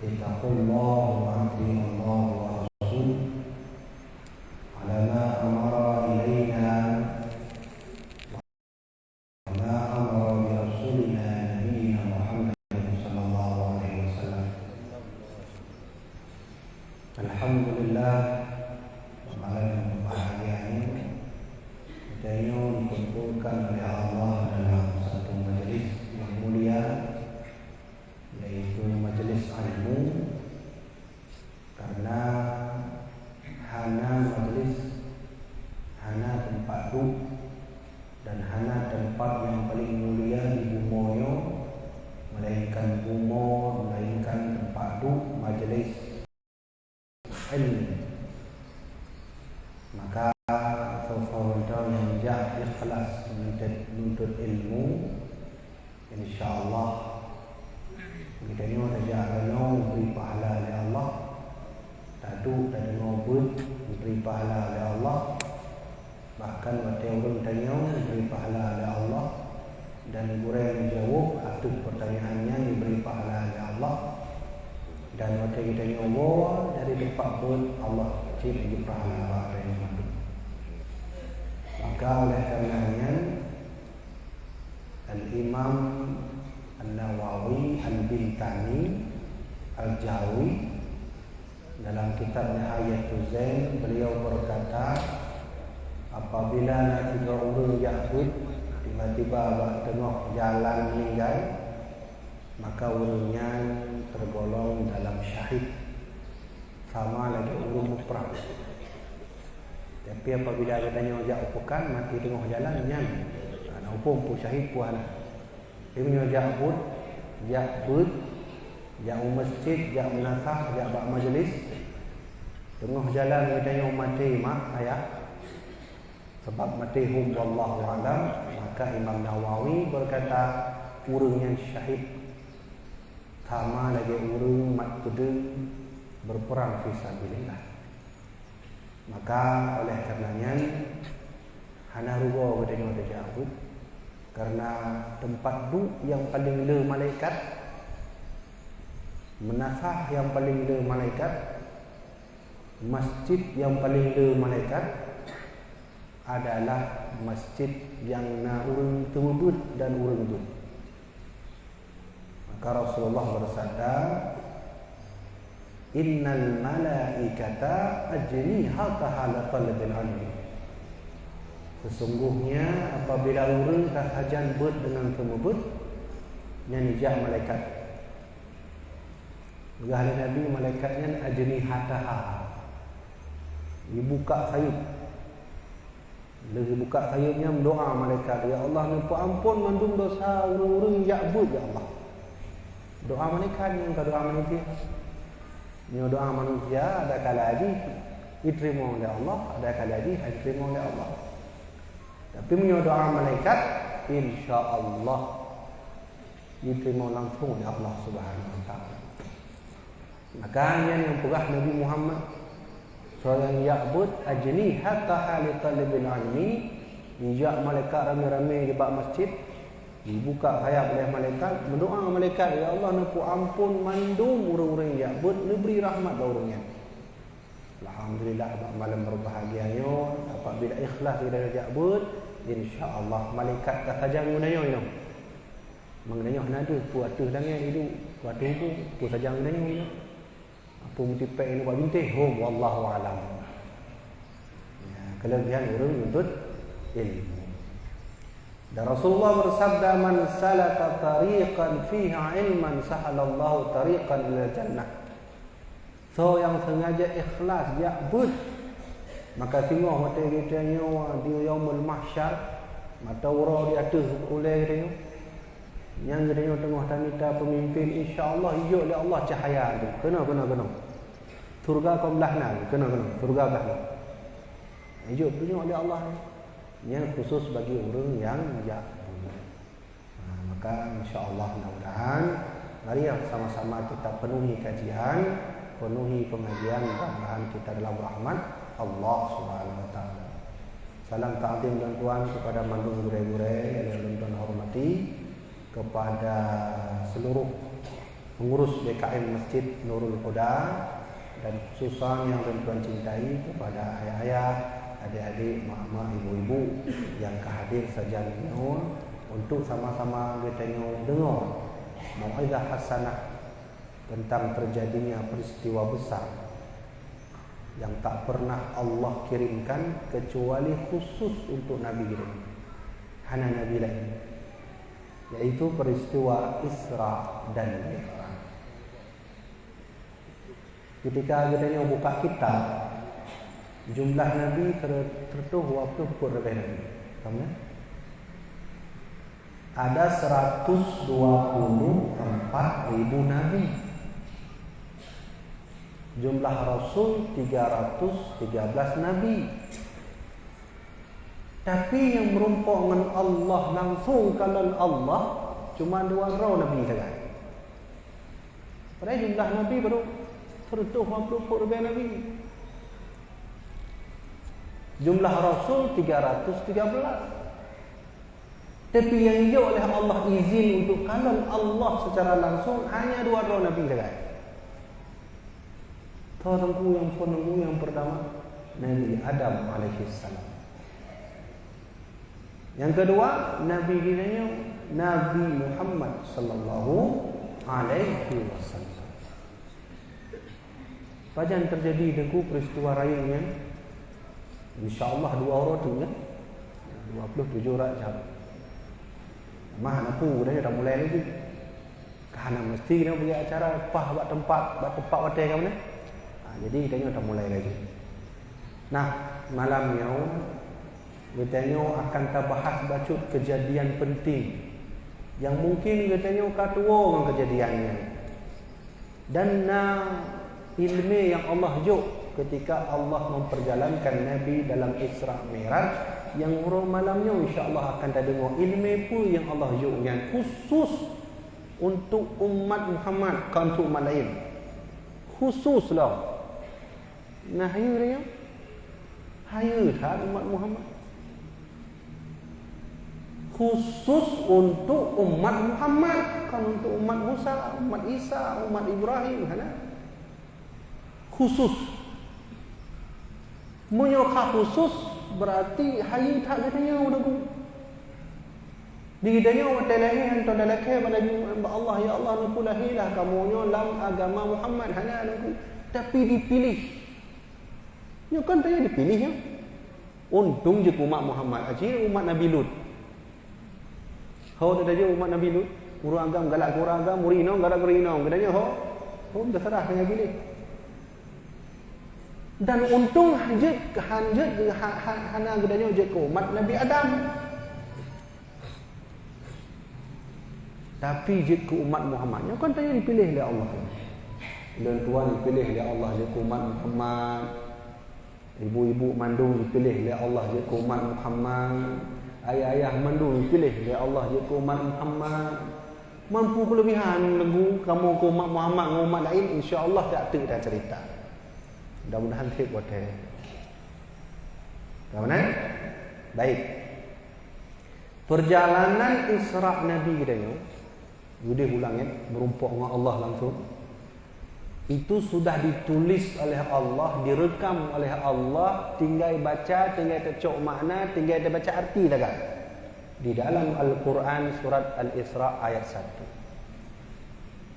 ittaqullah wa atii'u Allah wa rasul ala ma amara ilaina wa ma amara bi rasulina nabiyina Muhammad sallallahu alaihi wasallam. Alhamdulillah, malam bahagia ini kita dikumpulkan oleh Allah dalam satu majlis yang mulia, yaitu majlis ilmu. Karena hana majlis, hana tempat duduk dan hana tempat yang paling mulia di bumoyo, melainkan bumo, melainkan tempat duduk majlis ilmu. Maka seseorang yang ikhlas menuntut ilmu, insyaallah kita ni orang jalan beri pahala oleh Allah, tadu dan ngobut beri pahala oleh Allah, bahkan waktu orang tanya beri pahala oleh Allah, dan gurau menjawab atur pertanyaannya diberi pahala oleh Allah. Dan waktu kita nyoba dari tempat pun Allah cip bagi pahala apa yang madu. Maka oleh karenanya Al-Imam An-Nawawi Al-Bintani Al-Jawi dalam kitabnya Hayatul Zain, beliau berkata, apabila nak tiga orang Yahud tiba-tiba tengah jalan meninggal, maka orangnya tergolong dalam syahid, sama lagi orang perang. Tapi apabila kita tanya ojak upukan mati tengah jalan, nyan nak upum pun syahid puan. Dia punya ojak bud, jak masjid, jak menasah, jak bak majlis, tengah jalan kita tanya mati mak ayah, sebab mati hum wallahu alam. Maka Imam Nawawi berkata orangnya syahid, sama lagi urung mat kudung berperang fisabilillah. Maka oleh karenanya hana rugo kita ni jawab, karena tempat duduk yang paling le malaikat, menasah yang paling le malaikat, masjid yang paling le malaikat adalah masjid yang na urung tewudud dan urung duduk. Maka Rasulullah bersabda, innal malaikata ajnihataha li talabil ilmi. Sesungguhnya apabila orang sahajan ber dengan semebut nyanijah malaikat. Gahli Nabi malaikatnya ajnihataha, dibuka sayup. Lagi buka sayupnya mendoa malaikat, ya Allah nyumpuk ampun mandung dosa orang-orang yakbud ya Allah. Doa malaikat yang doa manusia. Yang doa manusia ada kala haji diterima oleh Allah, ada kala haji diterima oleh Allah. Tapi menyo doa malaikat insya-Allah diterima langsung oleh Allah Subhanahu wa taala. Makanya yang pegah Nabi Muhammad seorang ya'bud ajni hatta hali talibil ilmi, dijak malaikat ramai-ramai di bak masjid, dibuka sayap oleh malaikat, berdoa malaikat, ya Allah napu ampun mandum orang-orang yang ya'bud, beri rahmat pada orangnya. Alhamdulillah malam berbahagianya apabila ikhlas dari ya'bud, insya-Allah malaikat tak saja mengenanya ini. Mengenanya nada pu atuh dangan hidup, pu atuh pu saja mengenanya ini. Apa mutipek ini buat bintih, wallahu alam. Ya, kelebihan orang menuntut ilmu. Dan Rasulullah bersabda, man salaka tariqan fiha ilman sahalallahu tariqan ila jannah. So yang sengaja ikhlas ya'bud, maka tengok mata kita nyawa di yaumul mahsyar, mata ura di atas oleh dia. Yang dia tengah tanita pemimpin, insya-Allah hijau oleh Allah cahaya tu. Kena. Surga kau belahna, kena. Surga belahna. Hijau punya oleh Allah. Yang khusus bagi orang yang ya'bud. Maka insya-Allah mudah-mudahan mari sama-sama kita penuhi kajian, penuhi pengajian, mudah-mudahan kita dalam rahmat Allah Subhanahu wa taala. Salam ta'zim dan tuan kepada mandung gure-gure yang tuan hormati, kepada seluruh pengurus BKM Masjid Nurul Huda, dan khususan yang tuan cintai kepada ayah-ayah, adik-adik, mak-mak, ibu-ibu yang kehadir saja untuk sama-sama kita dengar mau'izah hasanah tentang terjadinya peristiwa besar yang tak pernah Allah kirimkan kecuali khusus untuk Nabi kita, hanya Nabi lain, yaitu peristiwa Isra dan Mi'raj. Ketika kita buka kitab, jumlah Nabi tertuh waktu pukul lebih Nabi. Kamu? Ada 124.000 Nabi. Jumlah Rasul 313 Nabi. Tapi yang merumpuk dengan Allah langsung kalau Allah cuma 2 Nabi saja. Padahal jumlah Nabi baru tertuh 40 lebih Nabi. Jumlah Rasul 313. Tapi yang dia oleh Allah izin untuk kalam Allah secara langsung hanya 2 Nabi saja. Tengku yang pertama Nabi Adam alaihissalam. Yang kedua Nabi kita Nabi Muhammad sallallahu alaihi wasallam. Pajan terjadi dengan peristiwa rayunya, insyaAllah 2 orang tu ya, 27 jam. Mah napu dah mulai lagi. Karena mesti kita punya acara buat tempat hotel ke mana. Jadi kita dah mulai lagi. Nah, malamnya kita akan bahas bacut kejadian penting yang mungkin kita katua dengan kejadiannya. Dan ilmu yang Allah juk ketika Allah memperjalankan Nabi dalam Isra Mi'raj, yang urang malamnya insya-Allah akan kita dengar ilmu pun yang Allah juk yang khusus untuk umat Muhammad, bukan untuk umat lain. Khususlah. Nah, hayu tak umat Muhammad. Khusus untuk umat Muhammad, bukan untuk umat Musa, umat Isa, umat Ibrahim, kan? Khusus. Menyokah khusus berarti hayu tak katanya udah ku. Digidanya hotel lain hantar dalaknya pada Allah, ya Allah nak lahilah kamu dalam agama Muhammad hanya aku, tapi dipilih. Ya kan tanya dipilih ya. Untung je umat Muhammad aja umat Nabi Lut. Kau dah je umat Nabi Lut, urang agam galak urang agam, murino galak murino. Katanya dah serah dengan pilih. Dan untung hana gedanya je ko umat Nabi Adam. Tapi je ke umat Muhammadnya kan tanya dipilih oleh Allah. Dan tuan dipilih oleh Allah je ke umat Muhammad. Ibu-ibu mandung dipilih oleh Allah je ke umat Muhammad. Ayah-ayah mandung dipilih oleh Allah je ke umat Muhammad. Mampu kelebihan lagu kamu ke umat Muhammad dengan umat lain, insya-Allah tak dah cerita. Mudah-mudahan ঠিক বটে. Bagaimana? Baik. Perjalanan Isra Nabi kita ni, udah ulangnya merumpuk dengan Allah langsung. Itu sudah ditulis oleh Allah, direkam oleh Allah, tinggal baca, tinggal tercok makna, tinggal dia baca arti dah kan. Di dalam Al-Quran surat Al-Isra ayat 1.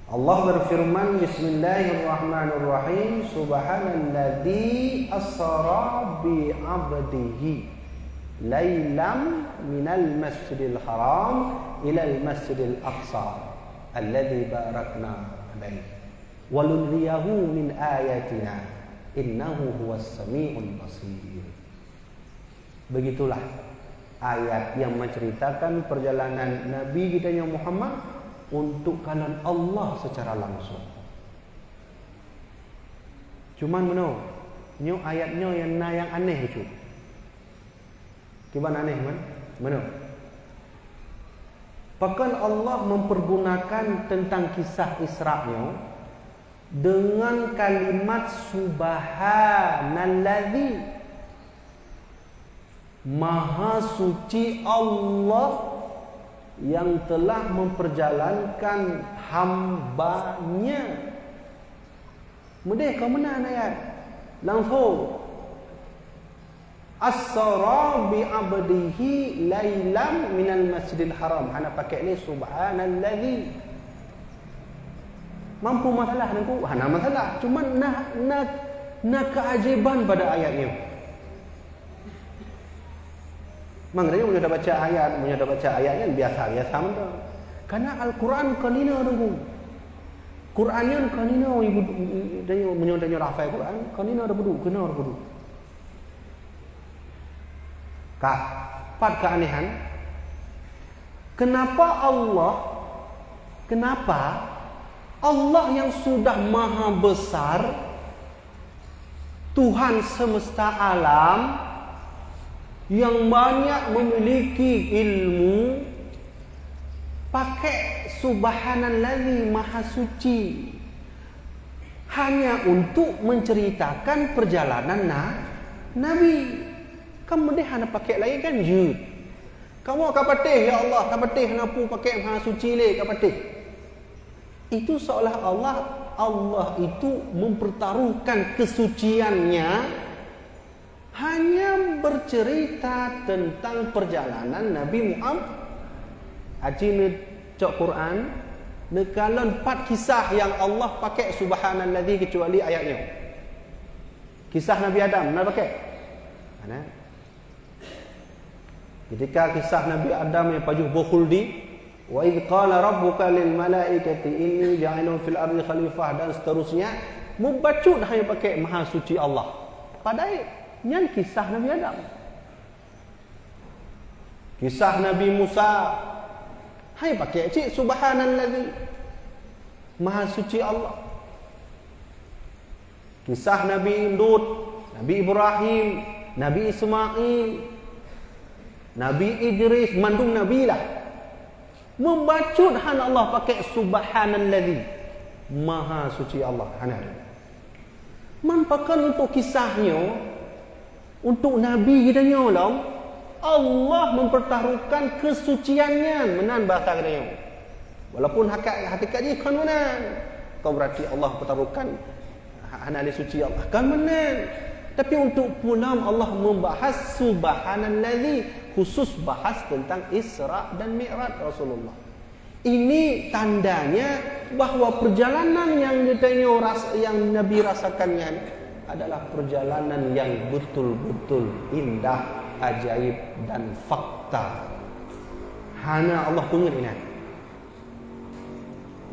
Allah berfirman, Bismillahirrahmanirrahim, Subhanalladzi asra bi 'abdihi lailam minal masjidil haram ilal masjidil aqsa alladzi barakna alaihi walunriyahu min ayatina innahu huwas samiul basir. Begitulah ayat yang menceritakan perjalanan Nabi kita yang Muhammad untuk kanan Allah secara langsung. Cuman mana? Nyo ayatnya yang aneh itu. Gimana aneh man? Mana? Bahkan Allah mempergunakan tentang kisah Isra-nya dengan kalimat Subhanalladzi. Maha suci Allah yang telah memperjalankan hambanya. Mudah kau menan ayat. Langsung. As-sara bi 'abdihi lailam minal masjidil haram. Hana pakai ni subhanallazi. Mampu masalah niku? Hana masalah. Cuma nak keajaiban pada ayatnya. Maknanya punya dah baca ayatnya biasa-biasa betul. Karena Al-Quran kanina niku. Qurannya kanina ibu danyo menyodanya hafal Quran, kanina ada bedu, kena ada bedu. Pat keanehan. Kenapa Allah yang sudah maha besar, Tuhan semesta alam, yang banyak memiliki ilmu, pakai subhanallazi maha suci hanya untuk menceritakan perjalanan Nabi. Kamu dia hanya pakai lain kan je. Kamu kapatih ya Allah, kapatih napu pakai maha suci le kapatih. Itu seolah Allah itu mempertaruhkan kesuciannya hanya bercerita tentang perjalanan Nabi Muhammad. Haji ni cok Quran, nekalan 4 kisah yang Allah pakai subhanallazi kecuali ayatnya. Kisah Nabi Adam, mana pakai? Mana? Ketika kisah Nabi Adam yang pajuh bukhuldi, wa idh qala rabbuka lil malaikati inni ja'ilun fil ardi khalifah dan seterusnya, membacut hanya pakai maha suci Allah. Padahal yang kisah Nabi Adam. Kisah Nabi Musa hai pakai cik subhanallazi maha suci Allah. Kisah Nabi Lut, Nabi Ibrahim, Nabi Ismail, Nabi Idris, mandung Nabi lah. Membacut han Allah pakai subhanallazi maha suci Allah. Manfakan untuk kisahnya, untuk Nabi kita nyolong, Allah mempertaruhkan kesuciannya menan bahasa katanya. Walaupun hakikatnya kan menan. Kau berarti Allah pertaruhkan hanali suci Allah kan menan. Tapi untuk pulang Allah membahas subhanallazi, khusus bahas tentang Isra dan Mi'raj Rasulullah. Ini tandanya bahawa perjalanan yang Nabi rasakannya adalah perjalanan yang betul-betul indah, ajaib dan fakta. Hana Allah punya ini.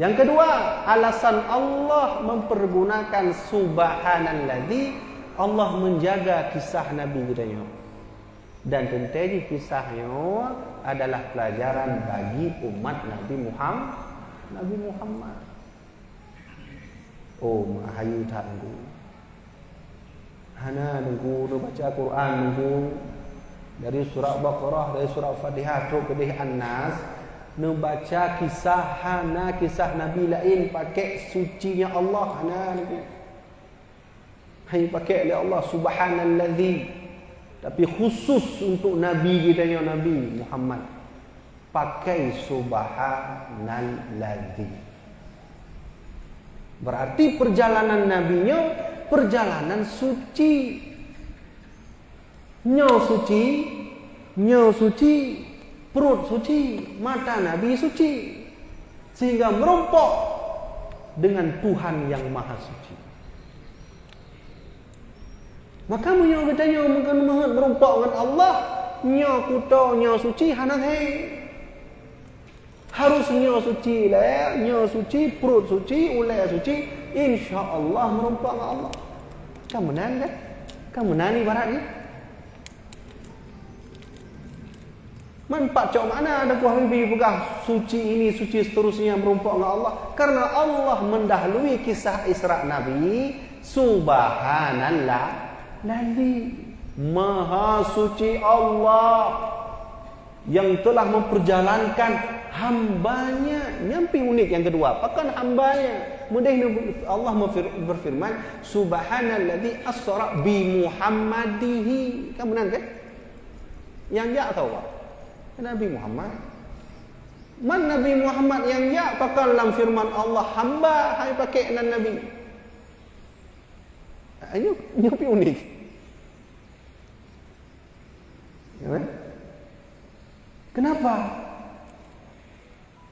Yang kedua, alasan Allah mempergunakan subhanallazi, Allah menjaga kisah Nabi kita. Dan tentu kisahnya adalah pelajaran bagi umat Nabi Muhammad. Oh, mahayu tak nunggu. Hana nunggu baca Quran nunggu. Dari surah Baqarah, dari surah Fatihah terus ke An-Nas, membaca kisah Nabi lain pakai sucinya Allah. Hana nunggu. Hanya pakai oleh Allah subhanallazi. Tapi khusus untuk Nabi kita yang Nabi Muhammad pakai subhanallazi. Berarti perjalanan Nabinya perjalanan suci. Nyaw suci, perut suci, mata Nabi suci. Sehingga merompok dengan Tuhan yang maha suci. Maka menyo katanya mungkin merompok dengan Allah, nyo kuto nyo suci hana harus nyo suci lah, nyo suci, perut suci, ulai suci, insya-Allah merompok dengan Allah. Kamu nan kan? Kamu nani barat ni? Manfaat cok mana ada kuah bibi pegah suci ini, suci seterusnya merompok dengan Allah. Karena Allah mendahului kisah Isra Nabi, subhanallah. Nabi maha suci Allah yang telah memperjalankan hambanya. Nyampi unik yang kedua, pakan hambanya. Mudah Allah berfirman subhanallazi asra bi Muhammadihi. Kamu benar kan? Yang dia tahu apa? Nabi Muhammad. Man Nabi Muhammad yang ya pakai dalam firman Allah, hamba hai pakai nan Nabi. Ini unik. Ya, kenapa?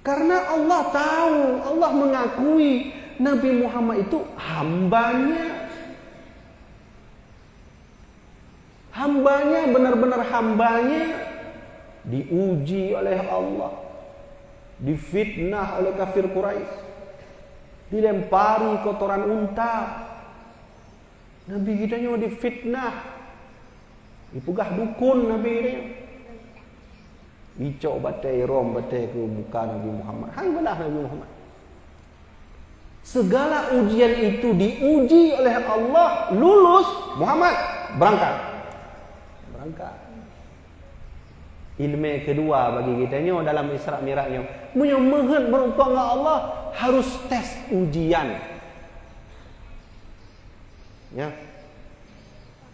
Karena Allah tahu, Allah mengakui Nabi Muhammad itu hambanya. Hambanya, benar-benar hambanya, diuji oleh Allah, difitnah oleh kafir Quraisy, dilempari kotoran unta. Nabi kita nyo difitnah, dipugah dukun Nabi kita. Icok batai rom batai ke muka Nabi Muhammad. Hai belah Nabi Muhammad. Segala ujian itu diuji oleh Allah, lulus, Muhammad berangkat. Ilmu kedua bagi kita nyo dalam Isra Mi'rajnya, munyo meuheut berupa dengan Allah harus tes ujian. Ya.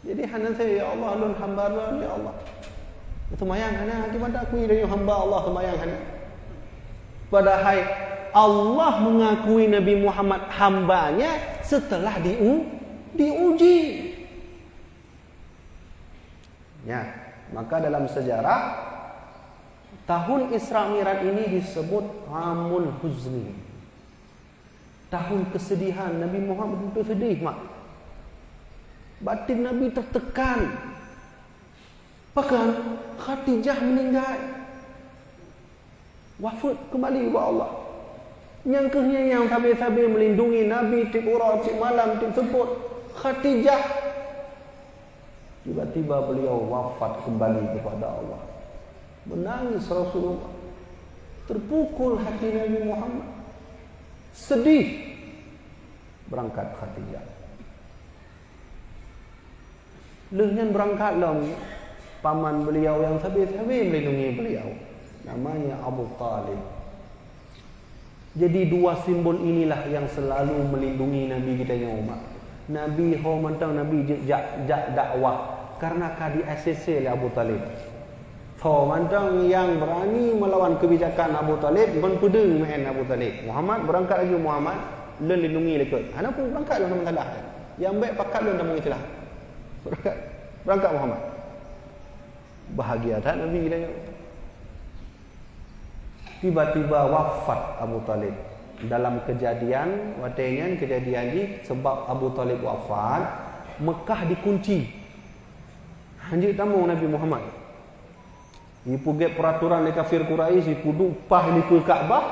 Jadi hana saya, ya Allah lun hamba lun, ya Allah. Semayang hana akibat aku dari hamba Allah semayang hana. Padahal Allah mengakui Nabi Muhammad hambanya setelah diuji. Ya, maka dalam sejarah tahun Isra Mi'raj ini disebut Amul Huzni. Tahun kesedihan. Nabi Muhammad itu sedih, mak. Batin Nabi tertekan. Bahkan Khadijah meninggal. Wafat kembali kepada Allah. Nyangkehnya yang sabi-sabi melindungi Nabi tiap urang, tiap malam, tiap sebut. Khadijah tiba-tiba beliau wafat kembali kepada Allah. Menangis Rasulullah. Terpukul hati Nabi Muhammad. Sedih. Berangkat Khadijah. Lehnya berangkatlah paman beliau yang sabi-sabi melindungi beliau. Namanya Abu Talib. Jadi dua simbol inilah yang selalu melindungi Nabi kita yang umat. Nabi hormatang Nabi jak dakwah karena kadi ACC oleh Abu Talib. Hormatang yang berani melawan kebijakan Abu Talib, berpedeng main Abu Talib. Muhammad berangkat lagi Muhammad, len lindungi lekut. Hana pun berangkat dalam masalah. Yang baik pakat len dalam istilah. Berangkat Muhammad. Bahagia tak Nabi kita. Tiba-tiba wafat Abu Talib. Dalam kejadian ini sebab Abu Talib wafat, Mekah dikunci. Hanjit tamu Nabi Muhammad. Ipu get peraturan di kafir Quraisy, ipu dupah di Ka'bah.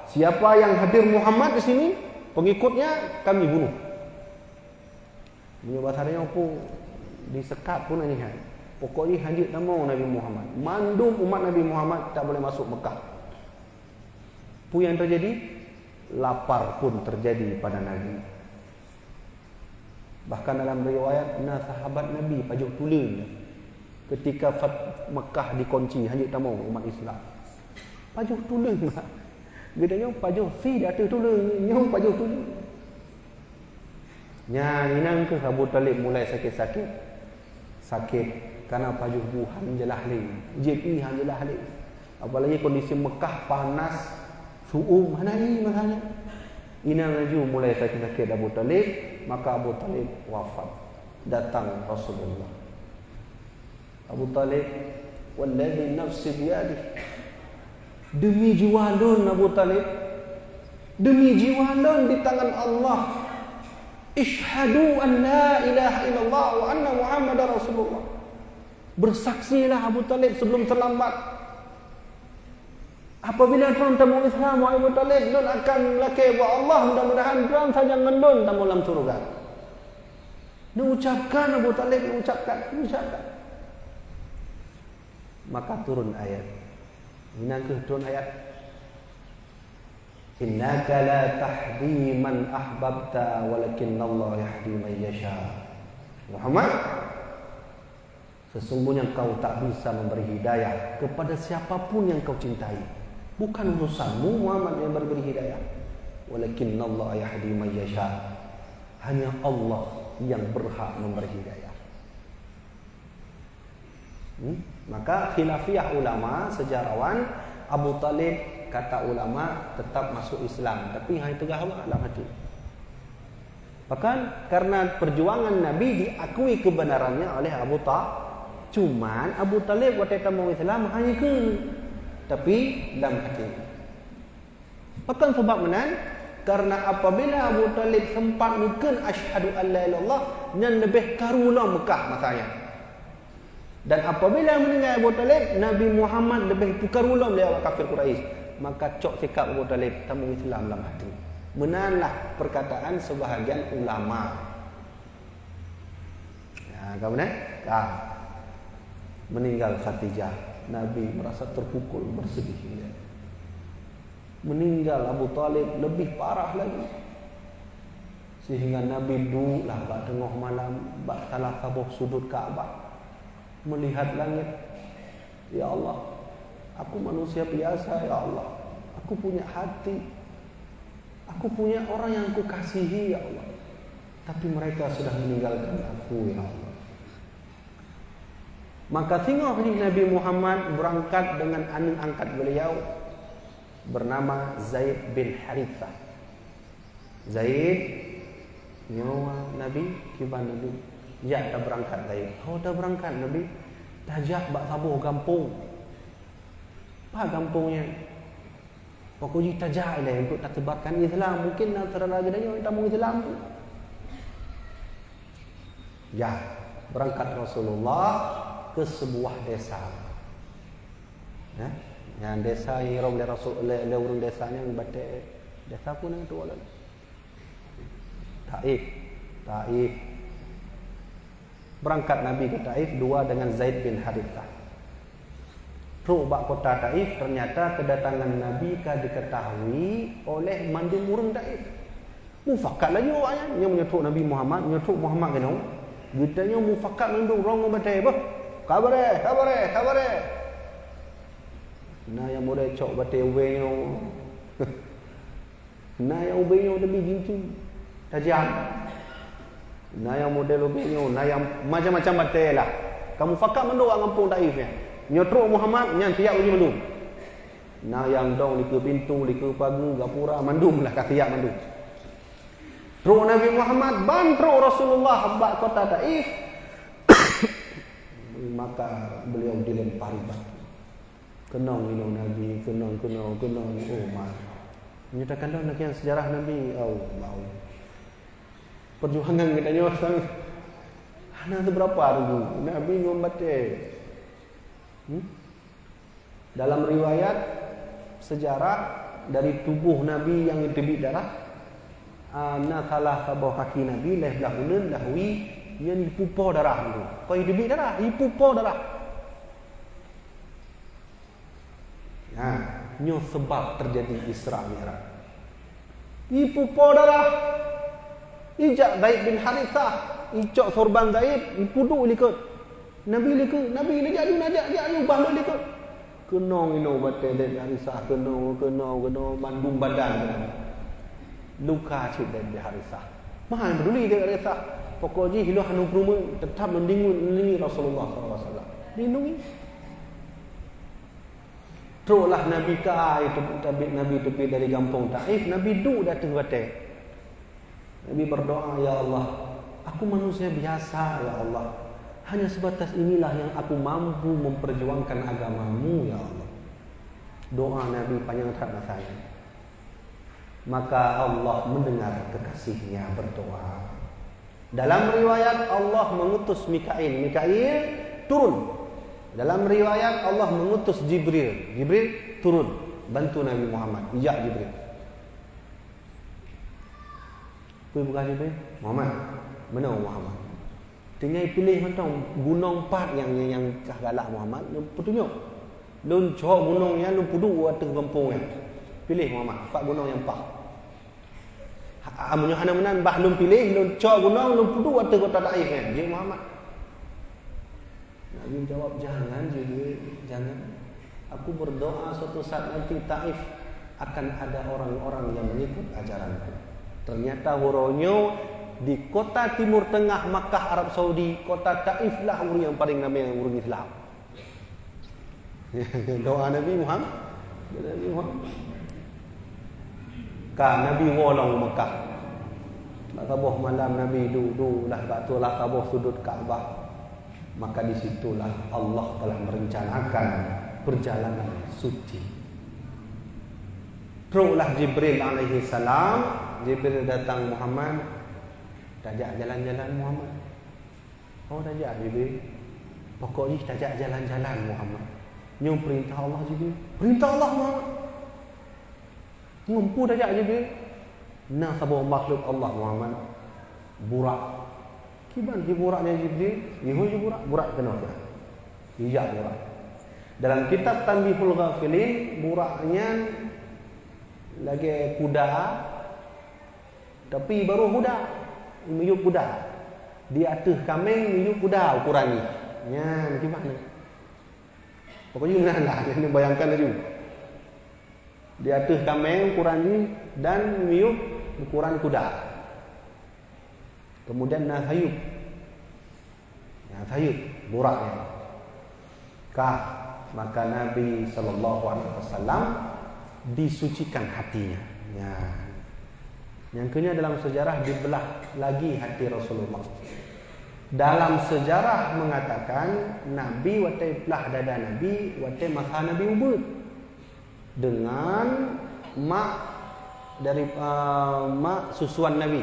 Siapa yang hadir Muhammad di sini, pengikutnya kami bunuh. Punya bahasanya pun disekat pun ini. Pokoknya hanjit tamu Nabi Muhammad. Mandum umat Nabi Muhammad tak boleh masuk Mekah. Apa yang terjadi? Lapar pun terjadi pada Nabi. Bahkan dalam riwayat sahabat Nabi pajuk tulen ketika Mekah dikunci hanya tamu umat Islam. Pajuk tulen. Gedanya pajuk si dah tulen, nyong pajuk tulen. Nya inang ke Abu Talib mulai sakit karena pajuk buhan jelah leh. JP han jelah leh. Apalagi kondisi Mekah panas. Su'um hanai makanya. Inang laju mulai sakit Abu Talib, maka Abu Talib wafat. Datang Rasulullah. Abu Talib, wallazi nafsi biyadihi. Demi jiwa lun Abu Talib. Demi jiwa lun di tangan Allah. Ishhadu an la ilaha illallah wa anna Muhammadar Rasulullah. Bersaksilah Abu Talib sebelum terlambat. Apabila tuan tamu Islam Abu Talib don akan melaki wa Allah, mudah-mudahan tuan saja ngendon tamu dalam surga. Mengucapkan Abu Talib mengucapkan. Maka turun ayat. Minangkah turun ayat? Innaka la tahdi man ahbabta walakinnallaha yahdi man yasha. Muhammad, sesungguhnya kau tak bisa memberi hidayah kepada siapapun yang kau cintai. Bukan urusanmu Muhammad yang memberi hidayah. Walakinnallaha yahdi man yasha. Hanya Allah yang berhak memberi hidayah. Maka khilafiyah ulama, sejarawan, Abu Talib kata ulama tetap masuk Islam, tapi hai tegah awak lah mati. Bahkan karena perjuangan Nabi diakui kebenarannya oleh Abu Talib. Cuman Abu Talib waktu tamu Islam hanya ke, tapi dalam hati. Bahkan sebab menan, karena apabila Abu Talib sempat mungkin asyhadu an la ilaha illallah yang lebih karula Mekah masanya. Dan apabila meninggal Abu Talib, Nabi Muhammad lebih karula oleh orang kafir Quraisy. Maka cok sikap Abu Talib tamu Islam dalam hati. Menanlah perkataan sebahagian ulama. Ya, kamu nak? Meninggal Khadijah, Nabi merasa terpukul, bersedih. Meninggal Abu Talib lebih parah lagi. Sehingga Nabi duduklah bak tengah malam, bak salah kabuh sudut Kaabah, melihat langit. Ya Allah, aku manusia biasa ya Allah. Aku punya hati. Aku punya orang yang aku kasihi ya Allah. Tapi mereka sudah meninggalkan aku ya Allah. Maka tengok Nabi Muhammad berangkat dengan anak angkat beliau bernama Zaid bin Harithah. Zaid nyawa Nabi, kibar Nabi. Ya, dah berangkat Zaid. Oh, dah berangkat Nabi. Tajak bak sabuh kampung. Apa kampungnya? Pokoknya tajak lah untuk tak tebarkan Islam. Mungkin antara lagi dia yang tamu Islam tu. Ya, berangkat Rasulullah ke sebuah desa. Ya. Yang desa yang oleh Rasul oleh urang desanya batik desa pun yang tu lah. Taif. Berangkat Nabi ke Taif dua dengan Zaid bin Harithah. Rubak kota Taif, ternyata kedatangan Nabi diketahui oleh mandum urang Taif. Mufakat lagi awaknya, yang menyetuk Nabi Muhammad, menyetuk Muhammad kenau. Gitanya mufakat mandum orang batai apa? Khabare. Nah yang boleh cok batai ubenyo. Nah yang ubenyo demi gincu. Tajam. Nah yang model ubenyo, nah yang macam-macam batai lah. Kamu fakak mandum orang kampung Taif ni. Nyotrok Muhammad yang tiap lagi mandum. Nah yang dong di ke pintu, di ke pagu, gapura mandum lah katiak mandum. Truk Nabi Muhammad bantruk Rasulullah bak kota Taif. Maka beliau dilempari batu. Kenong ino Nabi, kenong. Oh mak. Menyatakan dah nak yang sejarah Nabi. Oh mau. Perjuangan katanya sang. Hana tu berapa dulu? Nabi ngombatte. Dalam riwayat sejarah dari tubuh Nabi yang debit darah, salah kabau kaki Nabi leh belah ulen lahwi yang dipupo darah tu. Kau debit darah, dipupo darah. Nah, nyo sebab terjadi Isra Mi'raj. Dipupo darah. Ijak Zaid bin Harithah, icok sorban Zaid, ipudu likut. Nabi jadi najak ubah likut. Kenong ino batai Zaid bin Harithah, kenong mandum badan. Luka cip Zaid bin Harithah. Mahal peduli dia Harithah. Pokoknya hidup hanu perumah tetap melindungi Rasulullah SAW. Lindungi. Teruklah Nabi itu Nabi tepi dari kampung Taif. Nabi duduk datang batai. Nabi berdoa, ya Allah, aku manusia biasa ya Allah. Hanya sebatas inilah yang aku mampu memperjuangkan agamamu ya Allah. Doa Nabi panjang terhadap saya. Maka Allah mendengar kekasihnya berdoa. Dalam riwayat Allah mengutus Mikail turun. Dalam riwayat Allah mengutus Jibril turun bantu Nabi Muhammad. Ya Jibril. Kui bukan Jibril? Muhammad. Mana Muhammad? Tinggal pilih macam gunung 4 yang galak Muhammad, lu petunjuk. Lu cok gunung yang lu pudu atas kampung yang. Pilih Muhammad, 4 gunung yang 4. Amunyo hana menan bah lum pilih lum cok gunung lum pudu atas kota Taif kan. Dia Muhammad. Nabi jawab, jangan Jibril, jangan. Aku berdoa suatu saat nanti Taif akan ada orang-orang yang mengikut ajaranku. Ternyata huronyo di kota Timur Tengah Makkah Arab Saudi, kota Taif lah urang yang paling ramai yang urang Islam. Doa Nabi Muhammad. Nabi Muhammad. Nabi wolong Mekah. Nak tabuh malam Nabi duduk lah kat tu lah tabuh sudut Kaabah. Maka di situlah Allah telah merencanakan perjalanan suci. Teruklah Jibril alaihi salam. Jibril datang Muhammad, tajak jalan-jalan Muhammad. Oh tajak Jibril. Pokoknya tajak jalan-jalan Muhammad. Nyum perintah Allah Jibril. Perintah Allah Muhammad. Ngumpu tajak Jibril. Nah sebuah makhluk Allah Muhammad. Burak. Kiban di buraknya Jibril. Ihu je burak. Burak kena dia. Hijak burak. Dalam kitab Tanbihul Ghafilin, buraknya lagi kuda. Tapi baru kuda. Miyuk kuda. Di atas kambing miyuk kuda ukurannya. Ya, gimana? Pokoknya lah, ini bayangkan aja. Di atas kambing ukurannya dan miyuk ukuran kuda. Kemudian Nathayub. Nathayub, buraknya. Maka Nabi SAW disucikan hatinya. Ya. Yang kedua dalam sejarah dibelah lagi hati Rasulullah. Dalam sejarah mengatakan Nabi watai belah dada Nabi watai masa Nabi ubud dengan mak dari mak susuan Nabi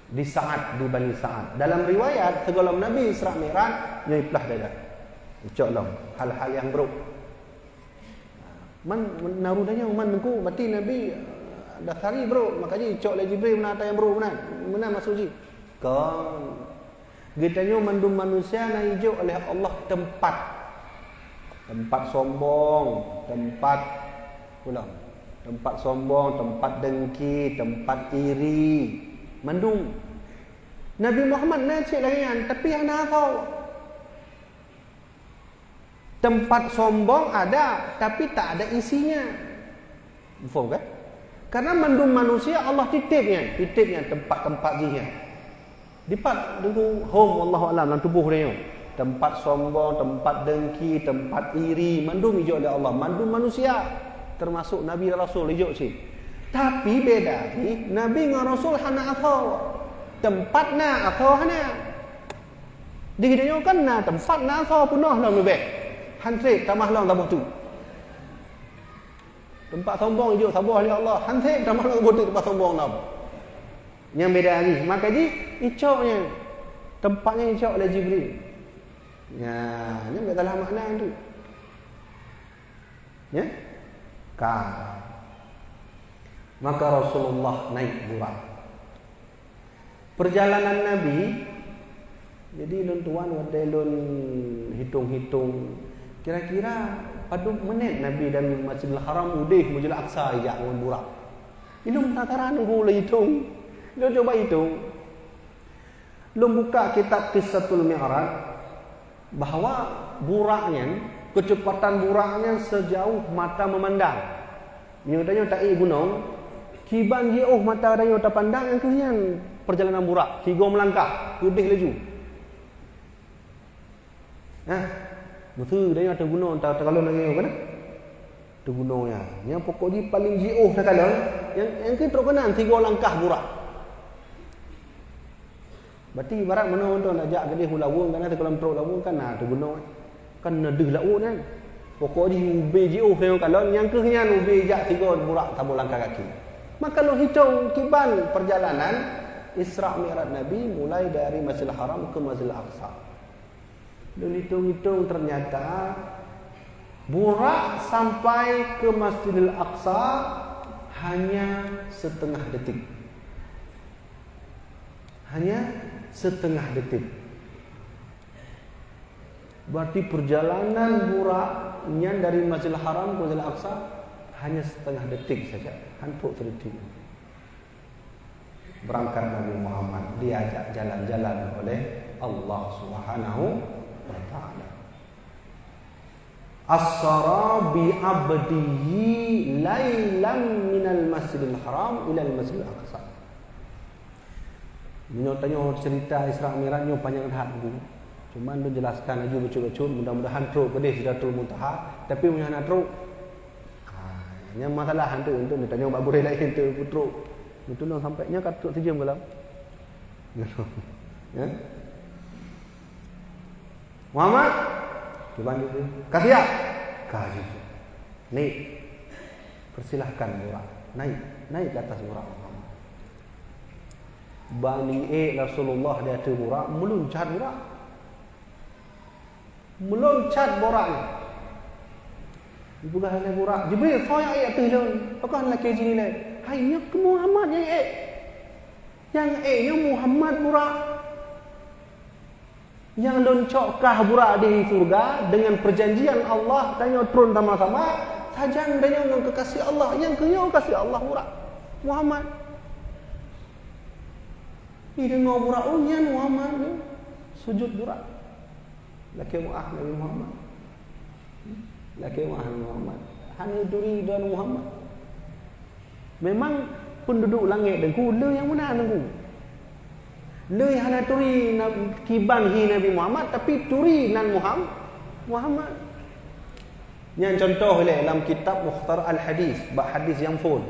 di Sa'ad, di Bani Sa'ad. Dalam riwayat sebelum Nabi Isra Mi'raj nyai belah dada. Ucaplah hal-hal yang buruk. Man narudanya man nengku mati Nabi dasari bro, makanya icok le Jibril menata yang bro mana masuk ji. Kan getanya mandum manusia na hijau oleh Allah tempat sombong, tempat ulang, tempat sombong, tempat dengki, tempat iri, mandum. Nabi Muhammad na cik layan, tapi ana tahu tempat sombong ada, tapi tak ada isinya. Faham kan? Karena mandum manusia Allah titipnya tempat-tempat dia. Dipat dengan home wallahu alam dalam tubuh dia. Tempat sombong, tempat dengki, tempat iri, mandum hijau oleh Allah, mandum manusia. Termasuk Nabi dan Rasul hijau sih. Tapi beda ni Nabi dengan Rasul hana atau tempatna atau hana. Dia kan na tempatna atau punah lah lebih. Hantrik tamah lang tabuh tu. Tempat sombong hijau sabuh oleh Allah. Hantrik tamah lang tabuh tu tempat sombong lah. Yang beda lagi. Maka dia icoknya. Tempatnya icok oleh Jibril. Ya, ini betul makna tu. Ya? Maka Rasulullah naik burak. Perjalanan Nabi, jadi lun tuan wadai lun hitung-hitung kira-kira pada menit Nabi dan Masjidil Haram udih Masjidil Aqsa ijak dengan burak. Ilmu tataran nunggu le hitung. Lu coba hitung. Lu buka kitab Qissatul Mi'raj bahawa buraknya, kecepatan buraknya sejauh mata memandang. Nyatanya tak gunung, kiban jauh mata daya tak pandang yang kehian perjalanan burak, tiga melangkah, lebih laju. Betul daya ada gunung tak kalau lagi mana? Tu gunungnya. Yang pokoknya paling jauh tak kalau yang kita kena tiga langkah burak. Berarti ibarat mana orang nak ajak kedai hulawung kan ada kolam truk lawung kan tu gunung kan nedeh laut kan. Pokoknya ubi jauh kalau yang kehian ubi jak tiga burak tabu langkah kaki. Maka lo hitung kiban perjalanan Isra Mi'raj Nabi mulai dari Masjidil Haram ke Masjidil Aqsa. Lo hitung-hitung ternyata burak sampai ke Masjidil Aqsa hanya setengah detik. Hanya setengah detik. Berarti perjalanan buraknya dari Masjidil Haram ke Masjidil Aqsa hanya setengah detik saja. Hampir detik. Berangkat Nabi Muhammad diajak jalan-jalan oleh Allah Subhanahu wa taala. As-sara bi abdihi lailan minal Masjidil Haram ila al-Masjidil Aqsa. Minyak tanya cerita Isra Mi'rajnya panjang dah tu. Cuma dia jelaskan aja betul-betul mudah-mudahan teruk pedih Sidratul Muntaha tapi punya nak teruk. Yang masalah hantu untuk ni tanya mak boleh lain tu putruk. Itu nak sampainya kat sejam malam. Ya. Muhammad dibantu tu. Kasih. Kasih. Naik. Persilahkan burak. Naik ke atas burak Muhammad. Bani Rasulullah dia tu burak, meluncat burak. Meluncat burak ni. Bukan hanya burak. Jibril, kau yang ayat tu lon. Kau nak ke sini le. Hanya ke Muhammad yang ayat. Yang Muhammad burak. Yang loncok burak di surga dengan perjanjian Allah tanya turun sama-sama. Sajang tanya dengan kekasih Allah. Yang kenyau kasih Allah burak. Muhammad. Ini dengar burak unyan Muhammad ni. Sujud burak. Laki mu'ah Nabi Muhammad. Laki mu'ah Nabi Muhammad. Hanya duri dan Muhammad. Memang penduduk langit dengku le yang mana dengku. Le yang hanya turi kiban hi Nabi Muhammad tapi turi nan Muhammad. Yang contoh dalam kitab Mukhtar Al-Hadis, bab hadis yang full.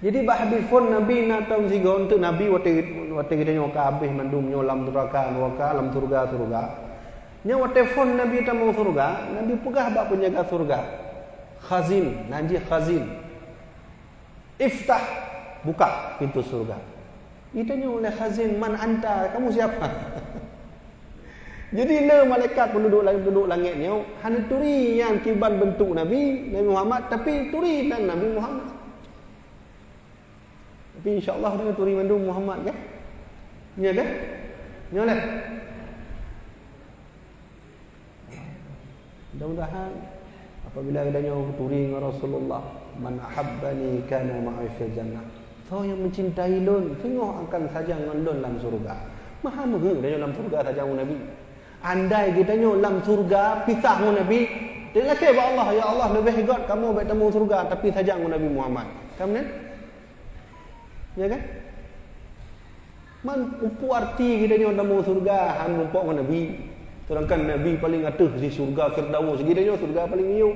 Jadi bab hadis full Nabi nak tahu siga untuk Nabi waktu kita nyoka habis mandum nyolam neraka alam surga. Nya waktu full Nabi tamu surga, Nabi pegah bab penjaga surga. Khazin, nanji khazin. Iftah, buka pintu surga. Ditanya oleh khazin, man anta, kamu siapa? Jadi le malaikat penduduk langit ni hanya turi yang kiban bentuk Nabi Muhammad tapi turi dan Nabi Muhammad. Tapi insya-Allah dia turi mandum Muhammad kan? Ya kan? Nyolah. Mudah-mudahan apabila adanya turi dengan Rasulullah, man ahabbani kana ma'i fil jannah. So yang mencintai lon, tengok akan saja dengan lon dalam surga. Maha menghu dia dalam surga saja dengan Nabi. Andai kita nyo dalam surga pisah dengan Nabi, dia nak kata Allah, ya Allah lebih hebat kamu baik temu surga tapi saja dengan Nabi Muhammad. Kamu ni? Ya kan? Man upu arti kita nyo temu surga hang rumpok dengan Nabi. Sedangkan Nabi paling atas di surga Firdaus, kita nyo surga paling niu.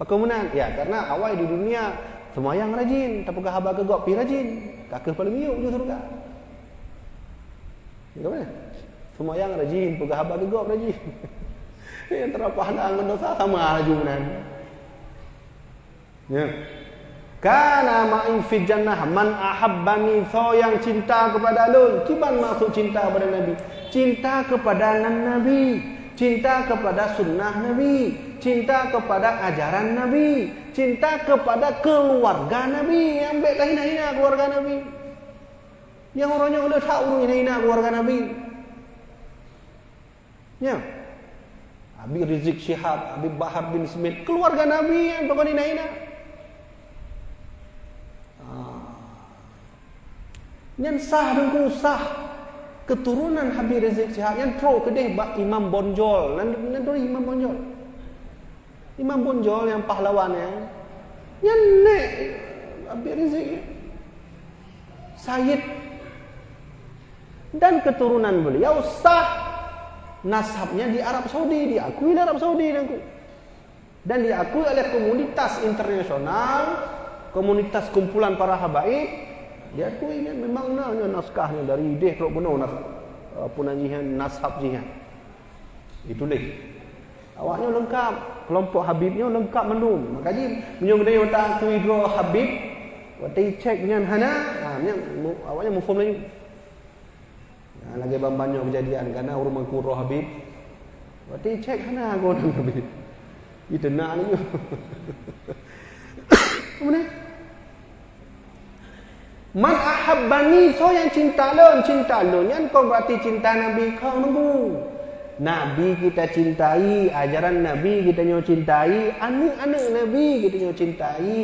Bagaimana? Ya, karena awal di dunia semayang rajin, tapi haba ke gok pi rajin, kakek paling niu di surga. Bagaimana? Semayang rajin, pegah haba ke gok rajin. Yang terpahala dengan dosa sama ajunan. Ya. Kana ma'i fi jannah man ahabbani, so yang cinta kepada alun. Kiban maksud cinta kepada Nabi? Cinta kepada Nabi, cinta kepada sunnah Nabi, cinta kepada ajaran Nabi, cinta kepada keluarga Nabi. Yang baik hina-hina keluarga Nabi. Yang orangnya udah tahu hina-hina keluarga Nabi. Ya. Habib Rizik Syihab, Habib Bahar bin Smith, keluarga Nabi yang pokok hina-hina. Yang sah dengku sah keturunan Habib Rizik Syihab yang pro kedeh bak Imam Bonjol. Nanti Imam Bonjol. Imam Bonjol yang pahlawannya. Yang nek Habib Rizik Sayyid dan keturunan beliau sah nasabnya di Arab Saudi, diakui di Arab Saudi dan diakui oleh komunitas internasional, komunitas kumpulan para habaib, diakui kan memang naskahnya dari deh teruk benar punajihan nasab jihan. Itu deh. Awaknya lengkap, kelompok habibnya lengkap mendum. Makanya menyong dia tak akui draw habib, waktu cek dengan hana, awaknya mufhum lagi. Lagi banyak kejadian karena rumah Qurra Habib. Waktu cek mana aku orang Habib. Itu nak ni. Mana? Man ahabbani, so yang cinta lon yang kau berarti cinta Nabi kau nunggu. Nabi kita cintai, ajaran Nabi kita nyo cintai, anak-anak Nabi kita nyo cintai.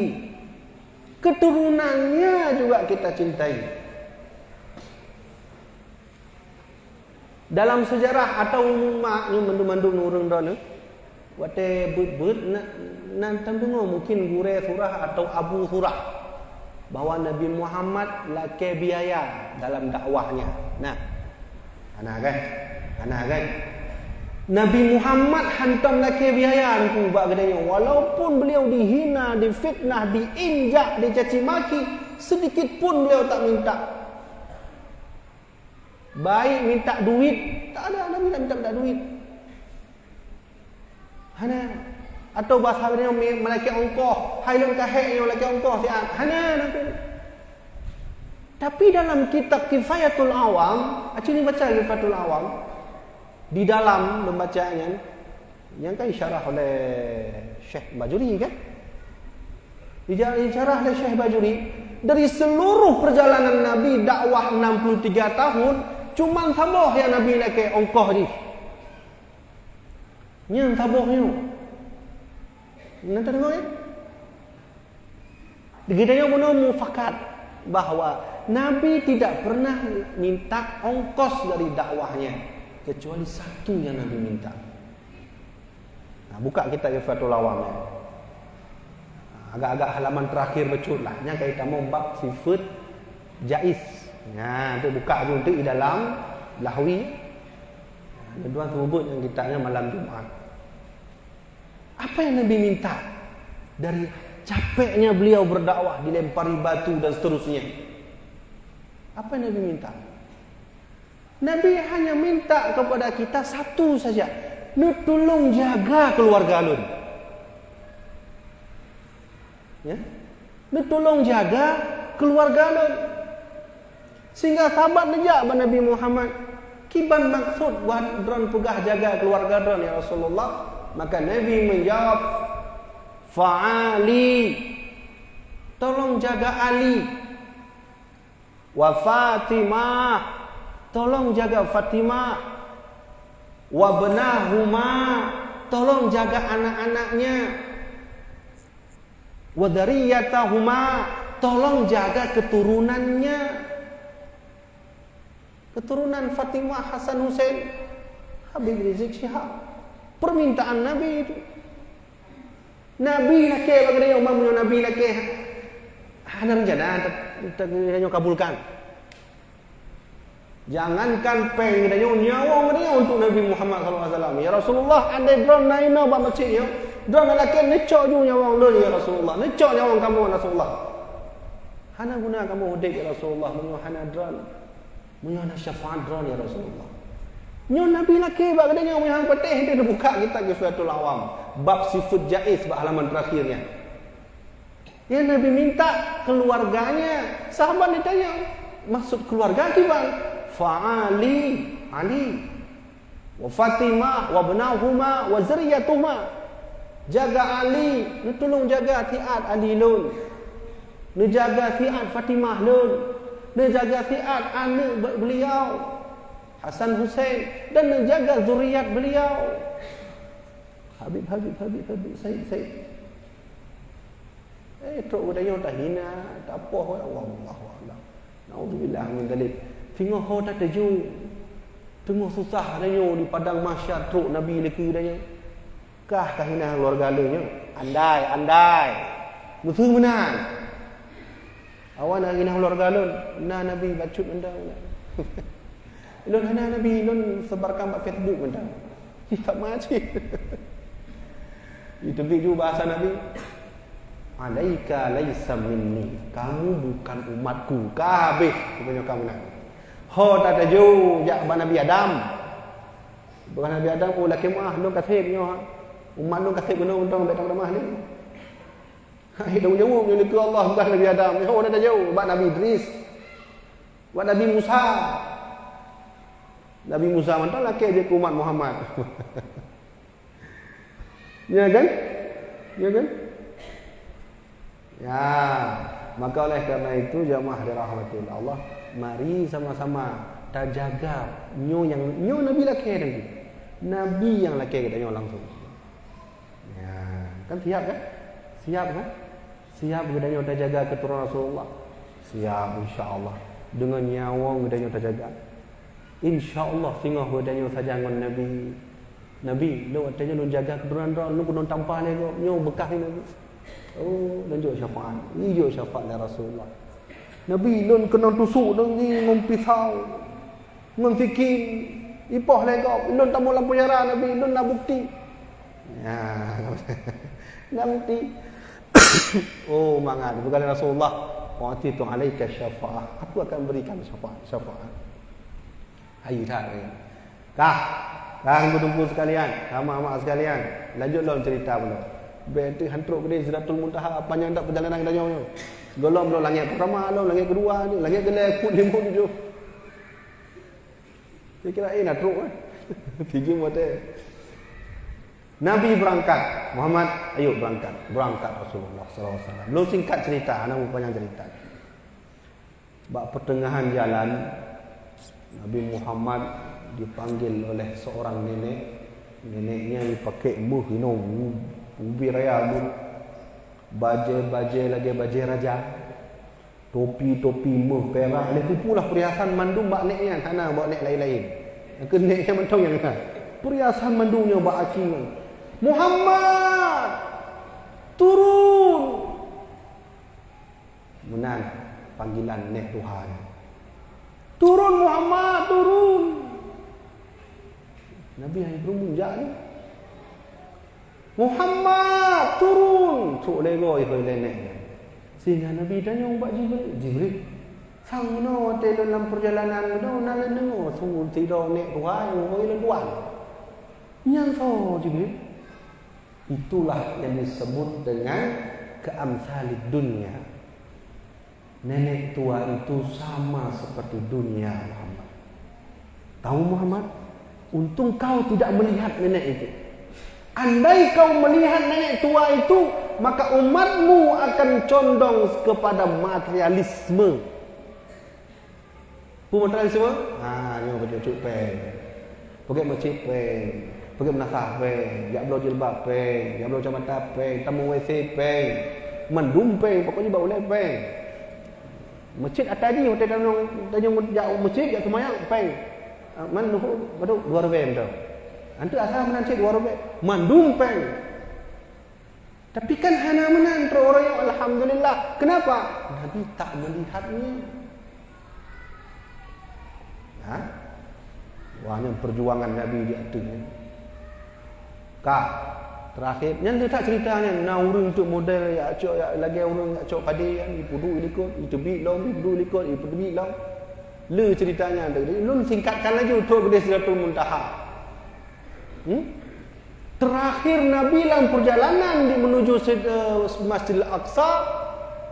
Keturunannya juga kita cintai. Dalam sejarah atau maknya mandu-mandu nurung dona, waktu but nan tanggungo mungkin gure surah atau Abu Surah bahwa Nabi Muhammad laki biaya dalam dakwahnya. Nah, anak kan, Nabi Muhammad hantam laki biayan ku bak gedanya, walaupun beliau dihina, difitnah, diinjak, dicaci maki, sedikit pun beliau tak minta. Baik minta duit, tak ada Nabi nak minta duit. Hana atau bahasa dia melaki ongkoh, hailun kahek yang melaki ongkoh siap. Hana Nabi. Tapi dalam kitab Kifayatul Awam, actually baca Kifayatul Awam, di dalam pembacaan yang kan disyarah oleh Syekh Bajuri kan? Disyarah oleh Syekh Bajuri, dari seluruh perjalanan Nabi dakwah 63 tahun, cuma sabah yang Nabi nak ke ongkoh ni. Yang sabahnya. Nanti tengok ya. Digitanya pun mufakat bahawa Nabi tidak pernah minta ongkos dari dakwahnya, kecuali satu yang Nabi minta. Nah, buka kita Kifayatul Awam ya. Agak-agak halaman terakhir becut lah. Yang kita mau bab sifat jaiz. Nah, itu buka tu di dalam Lahwi. Tuan sebut yang kita malam Jumaat. Apa yang Nabi minta dari capeknya beliau berdakwah, dilempari batu dan seterusnya? Apa yang Nabi minta? Nabi hanya minta kepada kita satu saja. Lu tolong jaga keluarga lu. Ya? Lu tolong jaga keluarga lu. Sehingga sahabat nejak pada Nabi Muhammad, kiban maksud buat dron pegah jaga keluarga dron ya Rasulullah. Maka Nabi menjawab, fa'ali, tolong jaga Ali. Wa Fatimah, tolong jaga Fatimah. Wa benahuma, tolong jaga anak-anaknya. Wa dzarriyyatahuma, tolong jaga keturunannya. Keturunan Fatimah, Hasan, Husain, Habib Rizik Syihab. Permintaan Nabi itu. Nabi laki bagaimana umam punya Nabi laki. Hana rencana tak kabulkan. Jangankan peng nyawa dia untuk Nabi Muhammad SAW. Ya Rasulullah, andai drone naina ba masjid yo. Drone laki necok ju nyawa lu ya Rasulullah. Necok nyawa kamu ya Rasulullah. Hana guna kamu hudik ya Rasulullah, munyo hana drone. Munyo hana syafaat drone ya Rasulullah. Nyo Nabi laki bak kadang yang hang petih dia buka kita Kifayatul Awam bab sifat jaiz bab halaman terakhirnya. Yang Nabi minta keluarganya. Sahabat ditanya, maksud keluarga kiban? Fa'ali, Ali, wa Fatimah, wa benahuma, wa dzarriyyatuhuma. Jaga Ali, lu tolong jaga tiat Ali lun. Lu jaga tiat Fatimah lun. Lu jaga tiat anak beliau Hasan Husain, dan menjaga zuriat beliau. Habib, Said. Tok budaya tak hina, tak apa wallahu a'lam. Naudzubillah min dzalik. Tengok ho tak teju. Tengok susah dia di padang mahsyar truk Nabi leki dia. Kah hina keluarga dia. Andai. Musuh menang. Awan nak hina keluarga lu, na Nabi bacut anda. Ilun hana Nabi ilun sebarkan kat Facebook benda. Tak macam. Itu video bahasa Nabi. Alaika laisa minni. Kamu bukan umatku. Kabeh punya kamu nak. Ho tak ada jo jak Nabi Adam. Bukan Nabi Adam oh laki mah lu kasih nyo. Umat lu kasih guna untung betang ramah ni. Hai dong jauh ni ke Allah bukan Nabi Adam. Ho dah jauh bab Nabi Idris. Bab Nabi Musa. Nabi Musa mantan laki je ke umat Muhammad. Ya kan? Ya, maka oleh karena itu jamaah dirahmati Allah, mari sama-sama kita jaga nyo Nabi laki lagi. Nabi yang laki kita nyo langsung. Ya, kan siap kan? Siap kita nyo kita jaga keturunan Rasulullah. Siap insya-Allah. Dengan nyawa kita nyo kita jaga. InsyaAllah singah badannya saja dengan Nabi lu katanya lu jaga keturunan lu kena tampah dia nyo bekah ni Nabi. Oh dan juga syafaat. Ini juga syafaat dari Rasulullah. Nabi lu kena tusuk dengan pisau. Dengan fikir Ipoh legok, ilun tamu lampu merah Nabi, ilun nak bukti. Ya, nak bukti. Oh, mangat. Bukan Rasulullah, wa atitu alaika syafa'ah. Aku akan berikan syafaat. Ayu tak ni. Tunggu sekalian, hama-hama sekalian. Lanjutlah cerita pula. Berarti hantruk kedai Sidratul Muntaha, panjang tak perjalanan kita nyonya. Golong belum langit pertama, langit kedua ni, langit kedua kut 57. Saya kira nak teruk kan. Tiga mata. Nabi berangkat, Muhammad ayo berangkat Rasulullah sallallahu alaihi wasallam. Belum singkat cerita, nak panjang cerita. Bak pertengahan jalan Nabi Muhammad dipanggil oleh seorang nenek. Neneknya dipakai muh ubi raya mu. Baju lagi baju raja. Topi muh perak. Lepas pula perhiasan mandung bak neknya, sana bak nek lain-lain. Ke neknya mentong yang kan. Perhiasan mandungnya bak aking. Muhammad turun. Menan panggilan nek Tuhan. Turun Muhammad, turun. Nabi yang bermunjak ni. Muhammad turun. Cuk lego itu nenek. Sehingga Nabi tanya ubat Jibril. Sang no dalam perjalanan no nak dengar sungguh tidak nek Tuhan oi tuan. Yang so Jibril. Itulah yang disebut dengan keamsalid dunia. Nenek tua itu sama seperti dunia Muhammad. Tahu Muhammad? Untung kau tidak melihat nenek itu. Andai kau melihat nenek tua itu, maka umatmu akan condong kepada materialisme. Materialisme? Ni betul cupeng. Pergi masjid peng, pergi menasah peng, jak belo jilbab peng, jak belo camata peng, tamu WC peng, mendum peng, pokoknya bau leh peng. Masjid atadi hotel tanjung jak masjid jak semayang peng. Man betul 2 rubel tu. Antu asal menancik 2 rubel. Mandum peng. Tapi kan hana menan orang yang alhamdulillah. Kenapa? Nabi tak melihatnya. Wahnya perjuangan Nabi di atasnya. Terakhir, yang dia tak ceritanya. Nah urang untuk model ya cok ya lagi urang ya cok padi yang ipudu ikut, itebik law, ipudu ikut, itebik law. Le ceritanya ada. Lun singkatkan lagi untuk kedai Sidratul Muntaha. Terakhir Nabi dalam perjalanan menuju Masjidil Aqsa,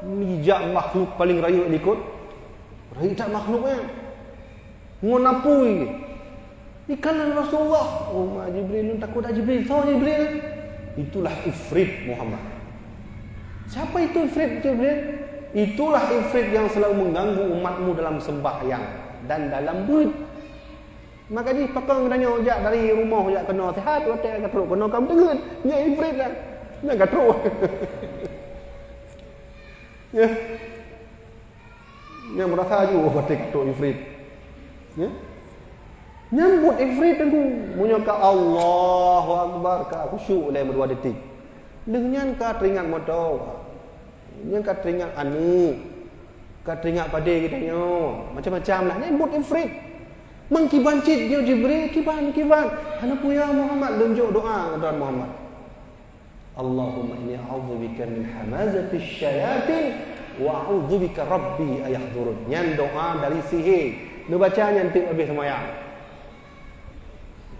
mijak makhluk paling rayu ikut. Rayu tak makhluknya. Ngonapui. Ikan Rasulullah. Oh ma Jibril takut dah Jibril. Tahu Jibril? Itulah Ifrit Muhammad. Siapa itu Ifrit Jibril? Itulah Ifrit yang selalu mengganggu umatmu dalam sembahyang dan dalam bud. Maka dia pakang tanya ojak dari rumah ojak kena sihat hotel kata kena kamu dengar. Ya Ifrit lah. Nak kata. Ya. Yang merasa juga hotel kata Ifrit. Ya. Nyambut Ifrit tengku menyangka Allahu Akbar ka khusyuk dalam 2 detik. Dengan ka teringat motor. Yang kata teringat kata teringat pada kita macam-macam lah. Nyambut Ifrit. Mengkibancit dia Jibril, kiban. Hana puya Muhammad tunjuk doa kepada Muhammad. Allahumma inni a'udzubika min hamazatis syayatin wa a'udzubika rabbi ayahdurun. Yang doa dari sihir. Dia baca nyantik habis semayang.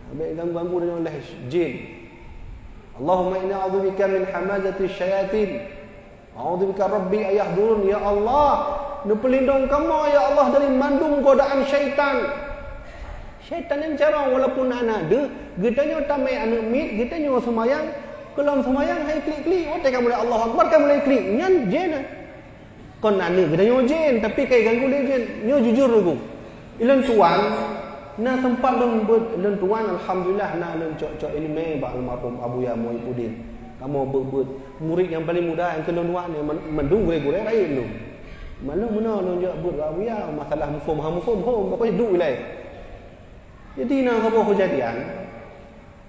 Habis ganggu-ganggu dengan oleh jin. Allahumma inni a'udzubika min hamazatis syayatin. A'udzubika rabbi ayahdurun. Ya Allah, nu pelindung kamu ya Allah dari mandum godaan syaitan. Syaitan yang cara walaupun anak ada, getanya tamai anak mit, getanya semayang, kalau semayang hai klik-klik, otak kamu Allah Akbar kamu mulai klik. Nyan jin. Kon anak getanya jin, tapi kai ganggu dia jin. Nyo jujur aku. Ilan tuan na tempat dong ilan tuan alhamdulillah na ilan cok ilmu ba almarhum Abu Ya Muhyiddin. Kamu berbut murid yang paling muda yang keluluan ni mendung gure-gure lain lu. Malu benar lu jak but Abu Ya masalah mufhum pokoknya duk ilai. Jadi nak apa kejadian?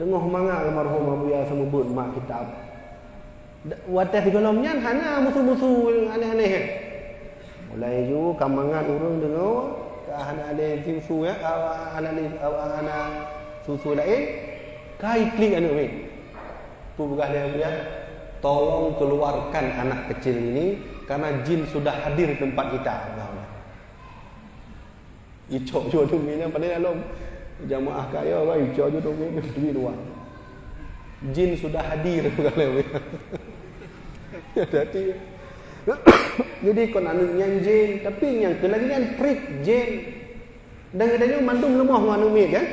Tengah manga almarhum Abu Ya sama but mak kitab. Wadah di golomnya hana musuh-musuh aneh-aneh. Mulai ju kamangan urang dengar ana le susu ya, ana susu lain, kai klik anu ni. Pugah dia tolong keluarkan anak kecil ini karena jin sudah hadir di tempat kita. Icok jo tu mina pada dalam jamaah kaya kan icok jo tu di luar. Jin sudah hadir kalau. Jadi kon anu yang jin tapi yang kelagian prik jin. Dan kadang mandum lemah anu mi kan.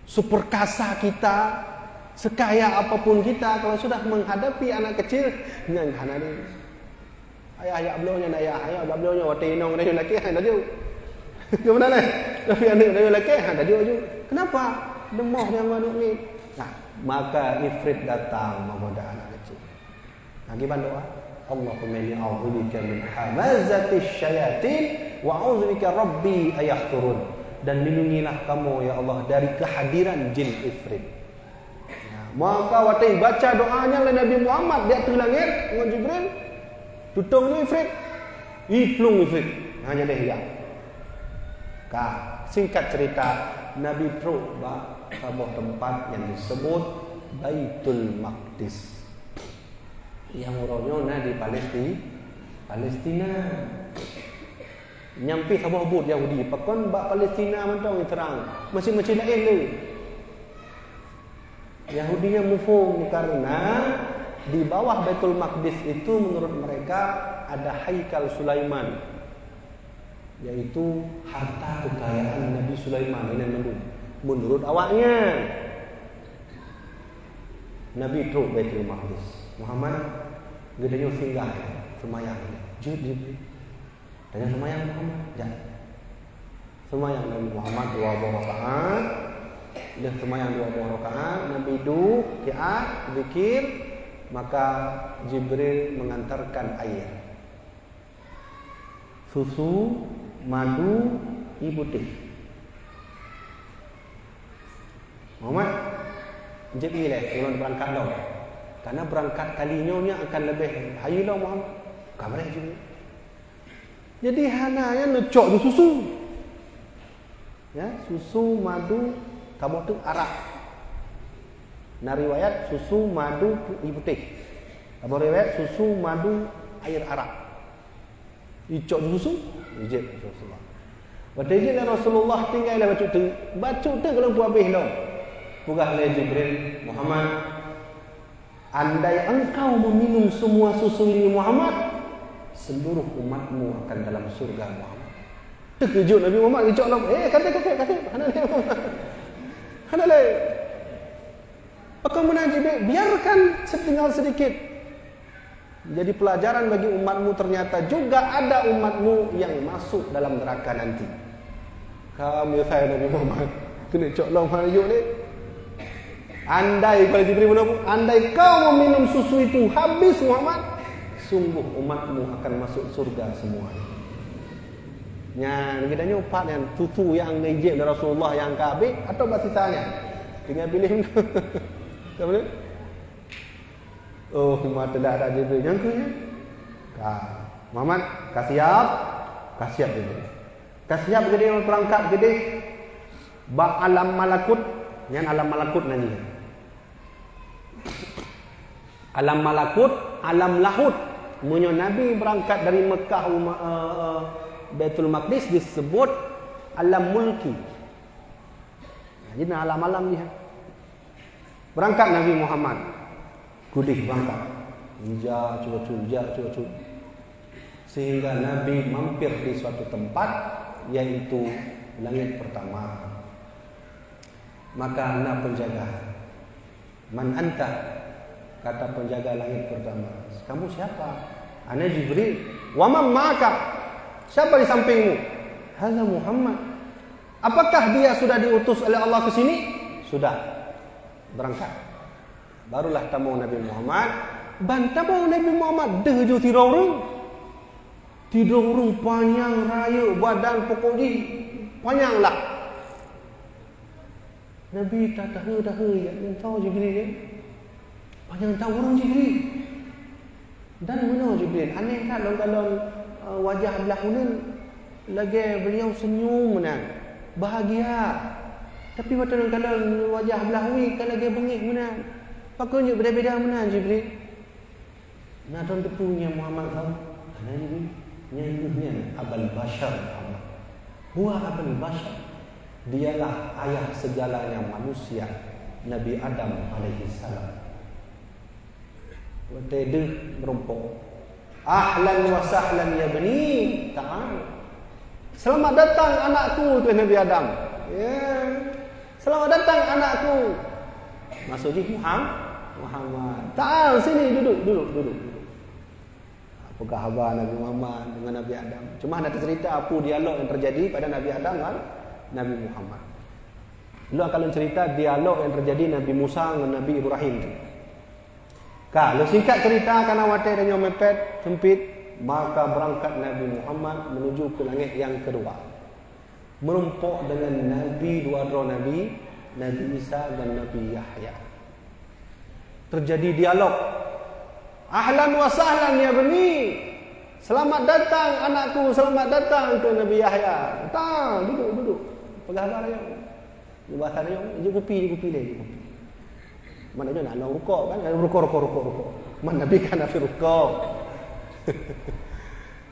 Super kasa kita, sekaya apapun kita, kalau sudah menghadapi anak kecil dengan hana ni. Ayah belaunya ayah belaunya watinong dia lelaki ada dia. Kemana lah? Tapi anak dia lelaki ada dia juga. Kenapa? Demah yang anu ni. Nah, maka ifrit datang menggoda anak kecil. Lagi doa, Allahumma inni a'udzubika min hamazatis syayatin wa a'udzubika rabbi ayahdurun. Dan lindungilah kamu ya Allah dari kehadiran jin ifrit. Maka waktu baca doanya oleh Nabi Muhammad di atas langit dengan Jibril, tutung ni ifrit, iplung ifrit. Hanya deh ya. Singkat cerita, Nabi truk sebuah tempat yang disebut Baitul Maqdis. Yang orangnya di Palestina. Nyampi sebuah bud Yahudi, pakon bak Palestina mentang terang. Masih lain tu. Yahudinya mufhum karena di bawah Baitul Maqdis itu menurut mereka ada Haikal Sulaiman, yaitu harta kekayaan Nabi Sulaiman ini menurut awaknya. Nabi itu Baitul Maqdis. Muhammad gedenya singgah semayang. Jibril. Tanya semayang Muhammad. Jangan. Semayang Nabi Muhammad 2 rakaat. Dia semayang 2 rakaat, Nabi duduk, qiraat, zikir, maka Jibril mengantarkan air. Susu, madu, ibu teh. Muhammad, Jibril sebelum berangkat dong. Karena berangkat kalinya akan lebih hayu dong Muhammad. Kabar Jibril. Jadi hananya necok tu susu. Ya, susu, madu, kamu tu arak. Nah riwayat susu, madu, ibu teh. Kamu riwayat susu, madu, air arak. Icok susu, ijib Rasulullah. Wadajin Rasulullah tinggal lah bacuk tu. Bacuk tu kalau buat habis dah. Pugah oleh Jibril, Muhammad, andai engkau meminum semua susu ini Muhammad, seluruh umatmu akan dalam surga Muhammad. Terkejut Nabi Muhammad kejut lah. Kata. Hanale. Maka Jibril, biarkan setinggal sedikit. Jadi pelajaran bagi umatmu, ternyata juga ada umatmu yang masuk dalam neraka nanti. Kamu saya Nabi Muhammad. Kena cok long hayuk ni. Andai kalau Jibril menabu, andai kau meminum susu itu habis Muhammad, sungguh umatmu akan masuk surga semua. Yang kita nyupat yang susu yang ngejek dari Rasulullah yang kabeh atau basisanya. Tinggal pilih. Tahu tak? Oh, mata dah ada Jibril yang ke ya. Muhammad, kasiap Jibril. Kasiap gede berangkat gede. Ba alam malakut, yang alam malakut nanti. Alam malakut, alam lahut. Munyo Nabi berangkat dari Mekah Baitul Maqdis disebut alam mulki. Jadi alam-alam dia. Berangkat Nabi Muhammad. Gudih berangkat. Hijau, cuacu. Sehingga Nabi mampir di suatu tempat, yaitu langit pertama. Maka anak penjaga, man anta? Kata penjaga langit pertama, kamu siapa? Ana Jibril. Wa man ma'aka? Siapa di sampingmu? Hadza Muhammad. Apakah dia sudah diutus oleh Allah ke sini? Sudah. Berangkat. Barulah tamu Nabi Muhammad. Bantamu Nabi Muhammad deju tidurung panjang raya badan pokoknya panjanglah. Nabi tak tahu ya tahu Jibril ya. Panjang tahu orang Jibril. Dan mana Jibril? Aneh kan kalau wajah belah unin lagi beliau senyum menang, bahagia. Tapi waktu kalau wajah belahui kalau lagi bengik menang. Pakainya beda-beda menang Jibril. Nah tuan punya Muhammad tahu. Ana ni nyanyinya Abul Bashar Muhammad. Huwa Abul Bashar. Dialah ayah segalanya manusia, Nabi Adam alaihi salam. Waktu dia merompok. Ahlan wa sahlan ya bani, ta'al. Selamat datang anakku, tu Nabi Adam. Ya. Selamat datang anakku. Maksudnya Muhammad. Ta'al sini duduk. Apakah khabar Nabi Muhammad dengan Nabi Adam? Cuma nak cerita apa dialog yang terjadi pada Nabi Adam dan Nabi Muhammad. Lu akan cerita dialog yang terjadi Nabi Musa dengan Nabi Ibrahim tu. Kalau singkat cerita karena watai dan yang mepet sempit, maka berangkat Nabi Muhammad menuju ke langit yang kedua. Merumpuk dengan Nabi dua Nabi Isa dan Nabi Yahya. Terjadi dialog. Ahlan wa sahlan ya bani. Selamat datang anakku, selamat datang ke Nabi Yahya. Datang, duduk. Pegang dia. Di bahasa dia, je kopi dia. Mana dia nak rukuk kan? Rukuk. Mana Nabi kan nak rukuk.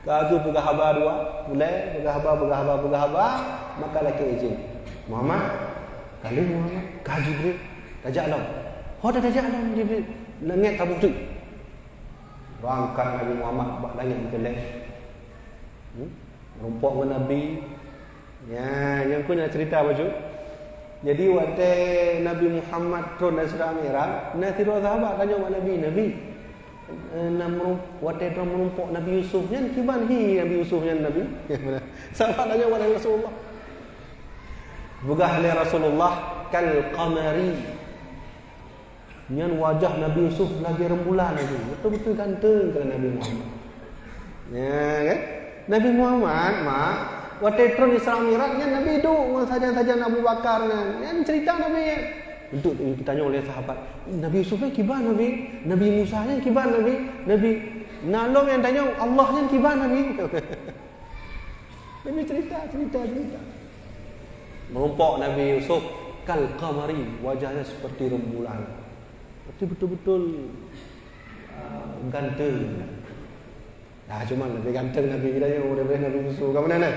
Kalau pegang khabar dua, mulai pegang khabar, maka laki izin. Muhammad, kali Muhammad, kah Jibril, tajak lah. Dah tajak lah Jibril. Langit tabuk tu. Berangkat Nabi Muhammad buat langit berkelek. Rumpuk dengan Nabi. Ya, yang aku nak cerita baju. Jadi waktu Nabi Muhammad turun dari Isra Mi'raj, nanti dua sahabat tanya kat Nabi, waktu dia merumpuk Nabi Yusuf ni, kiban Nabi Yusuf ni Nabi. Sahabat tanya kat Rasulullah. Bugah li Rasulullah kal qamari. Nyan wajah Nabi Yusuf lagi rembulan lagi. Betul-betul ganteng ke Nabi Muhammad. Ya kan? Nabi Muhammad, waktu turun Isra Mi'raj Nabi duduk saja-saja Abu Bakar kan cerita Nabi ya. Untuk ditanya oleh sahabat, Nabi Yusuf ni kibar Nabi, Nabi Musa ni kibar Nabi Nalom yang tanya Allah ni kibar Nabi. Nabi cerita. Merumpuk Nabi Yusuf kal qamari, wajahnya seperti rembulan. Betul-betul ganteng. Cuma Nabi ganteng Nabi kita yang boleh Nabi Yusuf. Ke mana?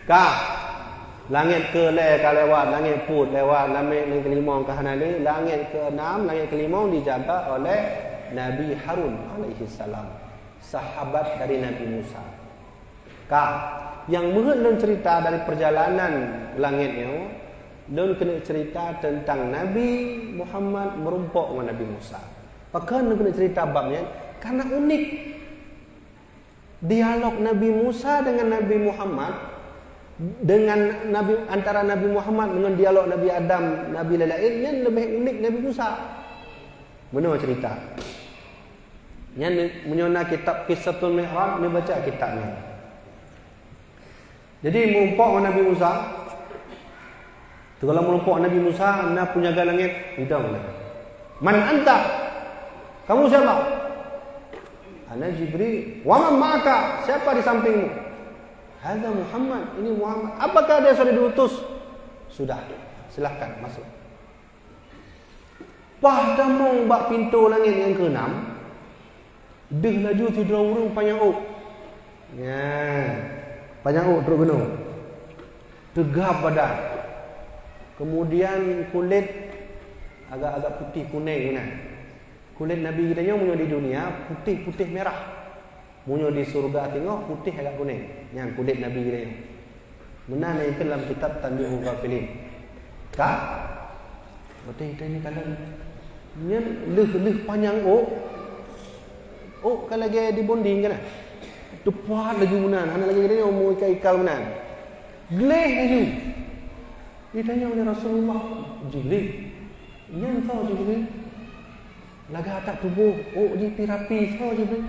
Kah langit ke lewat, langit put lewat, langit kelima ke hanali, langit ke-6, langit ke-5 dijaga oleh Nabi Harun alaihi salam, sahabat dari Nabi Musa. Kah yang menurut cerita dari perjalanan langitnya, don kena cerita tentang Nabi Muhammad merumpuk dengan Nabi Musa. Bahkan kena cerita babnya karena unik. Dialog Nabi Musa dengan Nabi Muhammad dengan antara Nabi Muhammad dengan dialog Nabi Adam, Nabi lain lebih unik Nabi Musa. Mana cerita? Yang menyona kitab Qissatul Mi'raj ni baca kitabnya. Jadi merumpuk dengan Nabi Musa. Tu kalau merumpuk Nabi Musa, nak penjaga langit, hidang. Man anta? Kamu siapa? Ana Jibril. Wa man ma'aka? Siapa di sampingmu? Hadza Muhammad. Ini Muhammad. Apakah dia sudah diutus? Sudah. Silahkan masuk. Pada mong bak pintu langit yang ke-6. Deh laju tidur urung panjang ok. Ya. Panjang ok terus gunung. Tegap badan. Kemudian kulit agak-agak putih kuning kan. Kulit Nabi kita yang punya di dunia putih merah. Punya di surga tengok putih agak kuning. Yang kulit Nabi kita yang. Benar yang dalam kitab Tanbihul Ghafilin. Kak? Betul kita ni kalau ni leh panjang ok. Ok kalau lagi di bonding kan. Tepat lagi benar. Hanya lagi kita umur ikal benar. Geleh lagi. Dia tanya oleh Rasulullah, Jibril, yang tahu Jibril, laga atas tubuh, di rapi, tahu Jibril.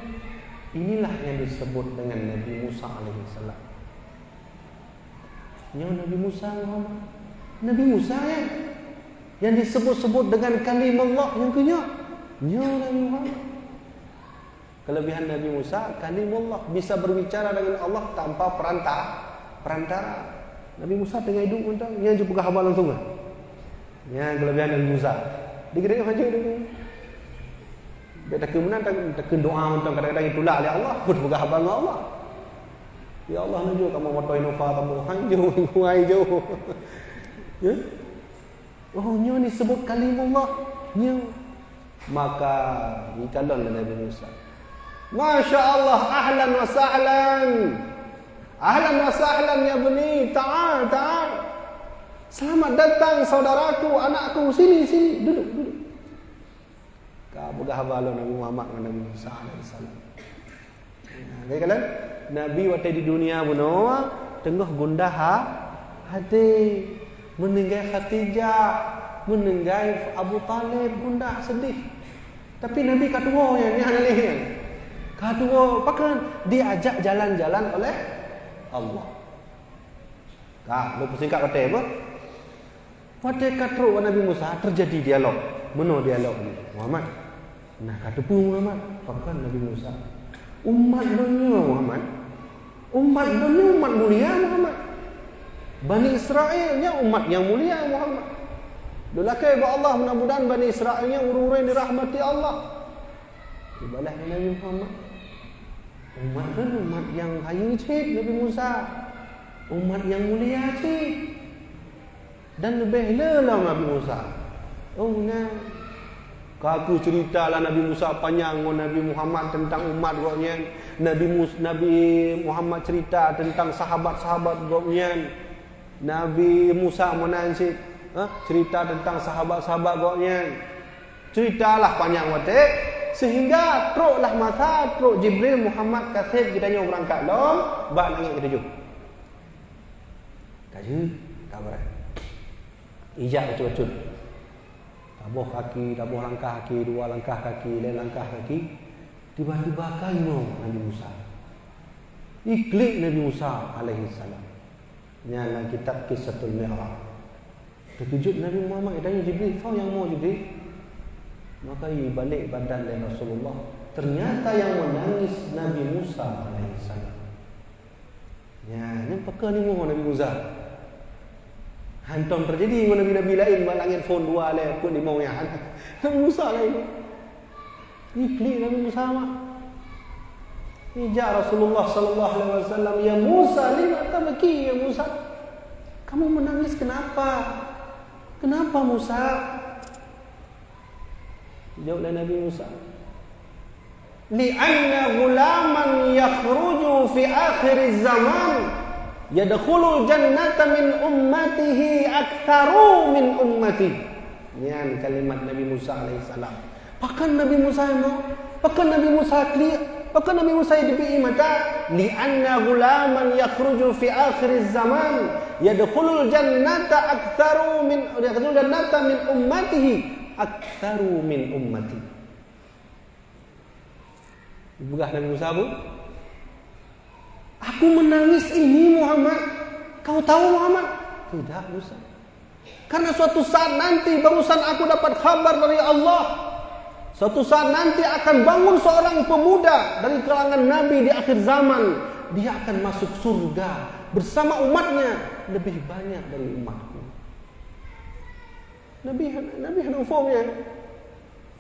Inilah yang disebut dengan Nabi Musa alaihissalam. Yang Nabi Musa Muhammad, Nabi Musa yang disebut-sebut dengan kalimullah yang kenyap. Yang Nabi Muhammad. Kelebihan Nabi Musa, kalimullah, bisa berbicara dengan Allah tanpa perantara. Nabi Musa tengah hidup entah, dia jumpa khabar langsung kan. Ya, kelebihan Nabi Musa. Dikira macam itu. Dia tak kemudian tak doa entah kadang-kadang itulah oleh Allah, pun buka khabar dengan Allah. Ya Allah nujur kamu motoin nova kamu hanjau menguai jauh. Ya. Oh, nya ni sebut kalimullah. Nya. Maka dikalon Nabi Musa. Masya Allah, ahlan wa sahlan. Ahlan wa sahlan ya bani, ta'al. Selamat datang saudaraku, anakku, sini, duduk. Kau bergahabalah Nabi Muhammad dengan Nabi Musa alaihissalam. Jadi kalian, Nabi waktu di dunia bunuh, tengah gundah hati, meninggai Khadijah, meninggai Abu Talib, gundah sedih. Tapi Nabi kedua yang ni kedua, bahkan diajak jalan-jalan oleh Allah. Lu singkat kata apa? Pada kata Nabi Musa terjadi dialog. Mana dialog ni? Muhammad. Nah, kata pun Muhammad, bahkan Nabi Musa. Umat dunia Muhammad. Umat dunia umat mulia Muhammad. Bani Israelnya umat yang mulia Muhammad. Dulakai ba Allah mudah-mudahan Bani Israelnya urus-urus dirahmati Allah. Ibadah Nabi Muhammad. Umat kan umat yang kaya cik Nabi Musa. Umat yang mulia cik. Dan lebih lelah Nabi Musa. Oh nah. Aku ceritalah Nabi Musa panjang dengan Nabi Muhammad tentang umat goknya. Nabi Muhammad cerita tentang sahabat-sahabat goknya. Nabi Musa menansi cerita tentang sahabat-sahabat goknya. Ceritalah panjang watik. Sehingga teruklah masa teruk Jibril Muhammad kasih kita nyo berangkat lom bak nangis kita jump. Kaji kabar. Ijak betul-betul. Tabuh kaki, tabuh langkah kaki, dua langkah kaki, lain langkah kaki. Tiba-tiba kaino Nabi Musa. Iklik Nabi Musa alaihissalam. Nyala kitab Kisahul Mi'raj. Terkejut Nabi Muhammad tanya Jibril, kau yang mau Jibril? Maka ia balik badan dari Rasulullah. Ternyata yang menangis Nabi Musa alaihissalam. Ya, ni pakar ni mohon Nabi Musa. Hantam terjadi dengan Nabi-Nabi lain, malangin phone dua le pun di mau yang Nabi Musa lain. Iklik Nabi Musa mah. Ija Rasulullah sallallahu alaihi wasallam, ya Musa, lima tabaki ya Musa. Kamu menangis kenapa? Kenapa Musa? Jawab Nabi Musa, li'anna gulaman yakhruju fi akhir zaman yadkhulul jannata min ummatihi aktsaru min ummati. Ini kalimat Nabi Musa alaihissalam. Bahkan Nabi Musa mau, bahkan Nabi Musa clear, bahkan Nabi Musa dibi mata, li'anna gulaman yakhruju fi akhir zaman yadkhulul jannata aktsaru min ummatihi aktsaru min ummati. Begah Nabi Musa bu, aku menangis ini Muhammad. Kau tahu Muhammad? Tidak Musa. Karena suatu saat nanti barusan aku dapat kabar dari Allah. Suatu saat nanti akan bangun seorang pemuda dari kalangan Nabi di akhir zaman. Dia akan masuk surga bersama umatnya lebih banyak dari umatku. Nabi Hanufongnya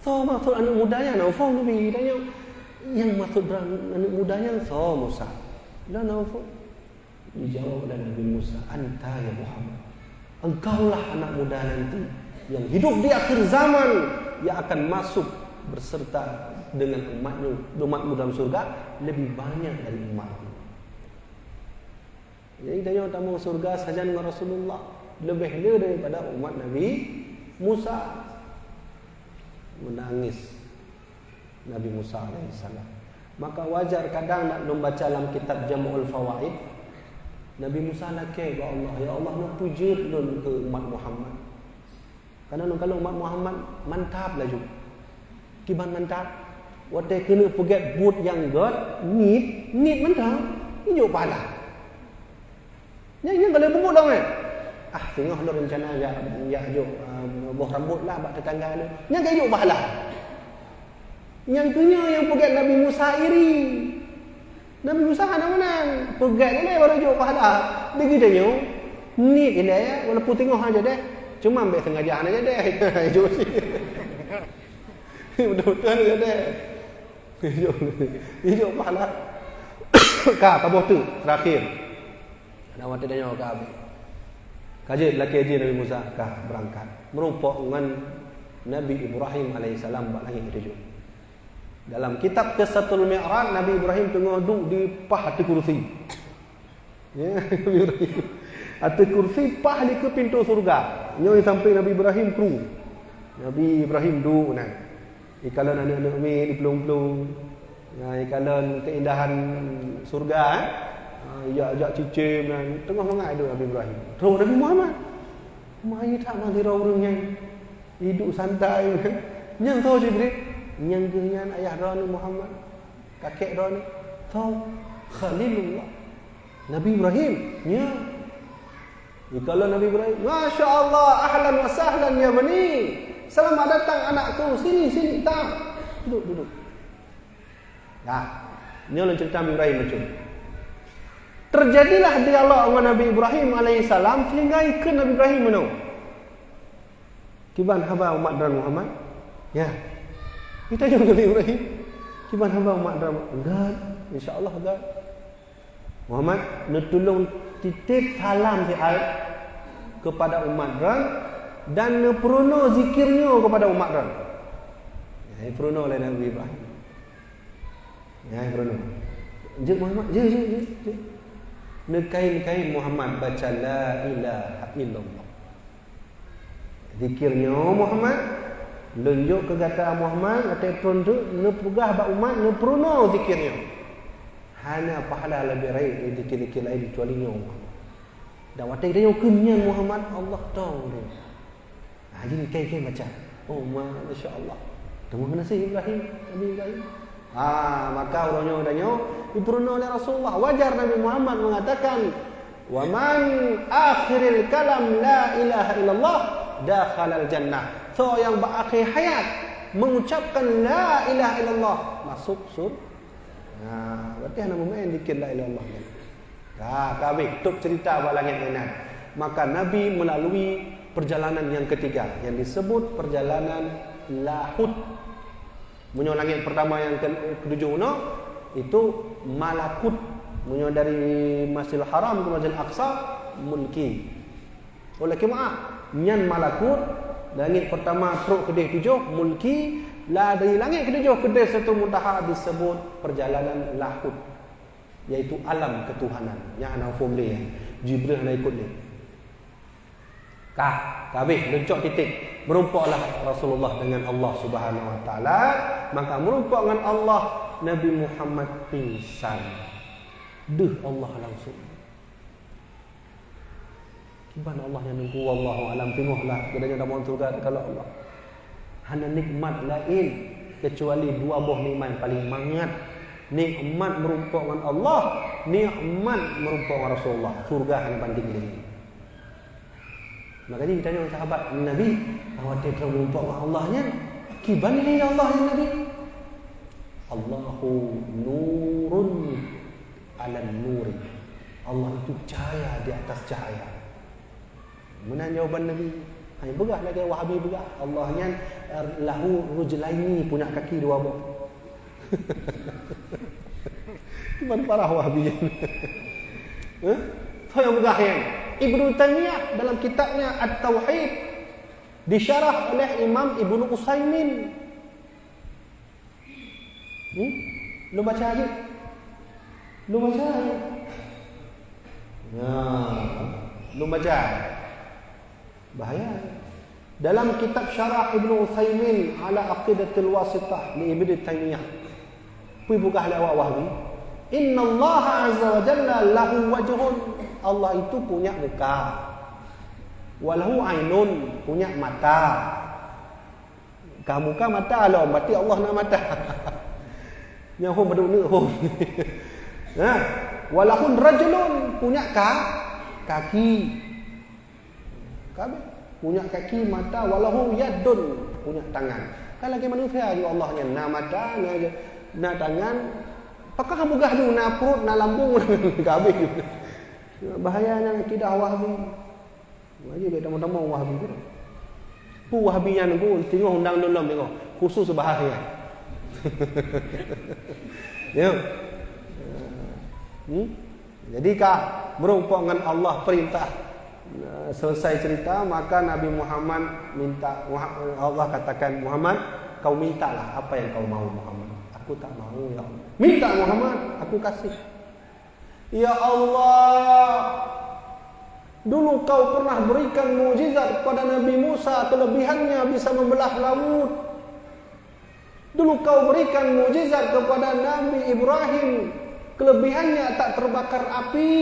so maksud anak mudanya Hanufong Nabi tanya yang maksud anak mudanya so Musa lah Hanufong. Dijawab oleh Nabi Musa, anta ya Muhammad, engkaulah anak muda nanti yang hidup di akhir zaman yang akan masuk berserta dengan umatmu dalam surga lebih banyak dari umatmu. Jadi tanya tamu surga saja dengan Rasulullah lebih daripada umat Nabi Musa. Menangis Nabi Musa alaihissalam. Maka wajar kadang nak membaca dalam kitab Jam'ul Fawaid, Nabi Musa nakir kepada Allah, ya Allah nak puji nun ke umat Muhammad. Karena kalau umat Muhammad mantap laju. Kiban mantap. Waktu kena pegat but yang god, nit mantap. Ini pala. Yang kalau bubut dong tengok lu rencana ya jo boh rambut lah bak tetangga lu. Yang kayu pahala. Yang punya yang pegat Nabi Musa iri. Nabi Musa mana pegat ni baru jauh pahala. Dia kita nyu ni ini ya walaupun tengok aja deh. Cuma ambil sengaja aja deh. Jauh sih. Betul-betul aja deh. Jauh pahala. Ka tabuh tu terakhir. Nak wati tanya ka habis. Kaji laki haji Nabi Musa ka berangkat. Merupak dengan Nabi Ibrahim alaihissalam bak langit ketujuh. Dalam kitab Qisatul Mi'raj, Nabi Ibrahim tengah duduk di pah atas kursi. Ya, Nabi Ibrahim. Atas kursi pah di ke pintu surga. Nyoi sampai Nabi Ibrahim kru. Nabi Ibrahim duduk nah. Ikalan anak-anak mi di pelung-pelung. Ya, ikalan keindahan surga ya cicim dan tengah mengai duduk Nabi Ibrahim. Terus Nabi Muhammad. Mai tak mati orang-orangnya. Hidup santai. Nyang tahu Jibril. Yang dengan ayah Rani Muhammad, kakek Rani, tahu Khalilullah, Nabi Ibrahim, ya. Kalau Nabi Ibrahim, Masya Allah, ahlan wa sahlan ya bani, selamat datang anakku, sini, tak, duduk. Nah, ini adalah cerita Nabi Ibrahim macam. Terjadilah dialog dengan Nabi Ibrahim alaihissalam sehingga ikut Nabi Ibrahim mana? Kiban haba umat dan Muhammad, ya. Kita juga Nabi Ibrahim. Kiban hamba umat drama. Enggak, insya-Allah enggak. Muhammad tolong titip salam sihat kepada umat ran dan neprono zikirnya kepada umat ran. Ya, prono oleh Nabi Ibrahim. Ya, prono. Je Muhammad, je. Nekain Muhammad baca la ilaha illallah. Zikirnya Muhammad lunjuk ke kata Muhammad kata pronto ne pegah ba umat ne prono zikirnya hana pahala lebih baik dari zikir-zikir lain kecuali nya dan watai dia kunyan Muhammad Allah tahu dia jadi kai baca oh masya-Allah terima kasih Ibrahim Nabi Ibrahim maka orangnya udahnya diprono oleh Rasulullah wajar Nabi Muhammad mengatakan wa man akhiril kalam la ilaha illallah dakhalal jannah. So yang berakhir hayat mengucapkan la ilaha illallah masuk surga. Berarti hanya main zikir la ilaha illallah. Habis tutup cerita bab langit mainan. Maka Nabi melalui perjalanan yang ketiga yang disebut perjalanan lahut. Munyo langit pertama yang ketujuh itu malakut. Munyo dari Masjidil Haram ke Masjidil Aqsa mulki. Oleh kemaah nyan malakut langit pertama teruk kedih tujuh mulki lah dari langit ketujuh kedih satu muntaha disebut perjalanan lahut iaitu alam ketuhanan yang ana formula Jibril nak ikut ni habis lencok titik merumpaklah Rasulullah dengan Allah Subhanahu wa taala maka merumpak dengan Allah Nabi Muhammad pingsan Allah langsung Subhana Allah yang nunggu wallahu alam tengoklah kedanya dah mohon surga kalau Allah. Hanya nikmat lain kecuali dua buah nikmat yang paling mangat. Nikmat merumpak dengan Allah, nikmat merumpak dengan Rasulullah. Surga hanya banding ini. Makanya ditanya oleh sahabat Nabi, awak dia telah merumpak dengan Allahnya. Kiban ini Allah yang Nabi. Allahu nurun ala nuri. Allah itu cahaya di atas cahaya. Mana jawaban Nabi? Hai begah lagi Wahabi begah. Allahnya lahu rujlaini punya kaki dua buah. Cuman parah Wahabi. Saya begah yang Ibnu Taimiyah dalam kitabnya At-Tauhid disyarah oleh Imam Ibnu Utsaimin. Lu baca aja. Lu baca. Bahaya. Dalam kitab syarah Ibnu Utsaimin ala aqidatul wasithah li Ibnu Taimiyah. Pi buka hal awak Wahabi. Inna Allah azza wa jalla lahu wajhun. Allah itu punya muka. Walahu ainun, punya mata. Kamu kan mata Allah, berarti Allah nak mata. Yang hom berdua hom. Walahun rajulun, punya kaki. Punya kaki, mata, walahu yadun, punya tangan. Kan lagi manusia juga Allahnya. Na mata, na tangan. Apakah kamu gahdu na perut, na lambung, habis juga. Bahayanya akidah Wahabi. Wajib kita tamu Wahabi tu. Pu Wahabinya nunggu tengok undang dalam tengok. Khusus bahaya. Ya. Jadikah berumpah dengan Allah perintah selesai cerita, maka Nabi Muhammad minta, Allah katakan, Muhammad, kau mintalah apa yang kau mau Muhammad. Aku tak mau ya Allah. Minta Muhammad, aku kasih. Ya Allah, dulu kau pernah berikan mukjizat kepada Nabi Musa, kelebihannya bisa membelah laut. Dulu kau berikan mukjizat kepada Nabi Ibrahim, kelebihannya tak terbakar api.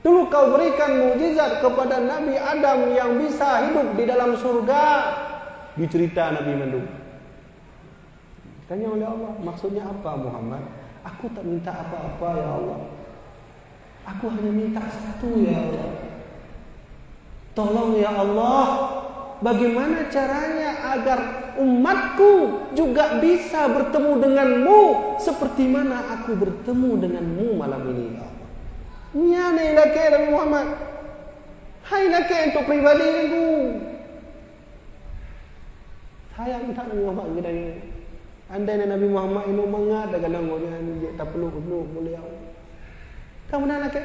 Dulu kau berikan mukjizat kepada Nabi Adam yang bisa hidup di dalam surga. Dicerita Nabi Mandum. Tanya oleh Allah, maksudnya apa Muhammad? Aku tak minta apa-apa ya Allah. Aku hanya minta satu ya Allah. Tolong ya Allah, bagaimana caranya agar umatku juga bisa bertemu denganmu seperti mana aku bertemu denganmu malam ini ya Allah. Nya ni laki Nabi Muhammad. Hai laki untuk pribadi aku. Saya minta Nabi Muhammad kita ni. Andai Nabi Muhammad ini mengat dalam dia tak perlu boleh. Kamu nak laki?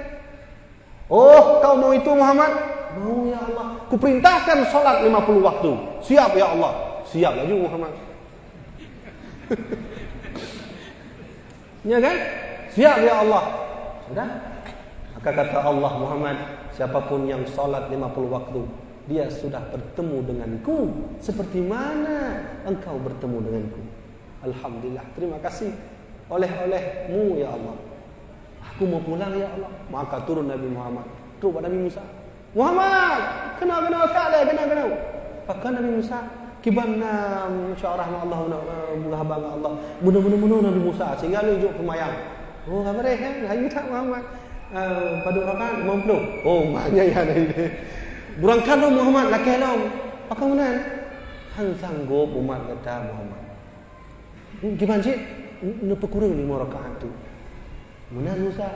Oh, kau mau itu Muhammad? Mau ya Allah. Ku perintahkan solat 50 waktu. Siap ya Allah. Siap lagi Muhammad. Ya kan? Siap ya Allah. Sudah? Maka kata Allah, Muhammad, siapapun yang solat 50 waktu, dia sudah bertemu denganku seperti mana engkau bertemu denganku. Alhamdulillah, terima kasih oleh-olehmu ya Allah. Aku mau pulang ya Allah. Maka turun Nabi Muhammad, turun pada Nabi Musa. Muhammad, kena salah, kena. Maka Nabi Musa kibana syarah Allah berhabang Allah. Mudah-mudah Nabi Musa sehingga lujuk kemayang. Oh, apa deh? Hai tak Muhammad. Pada orang 50. Oh, banyak ya dari. Berangkat lo Muhammad laki lo. Apa mana? Hang sanggup umat kata Muhammad. Gimana sih? Nak kurang 5 rakaat tu. Mana Musa?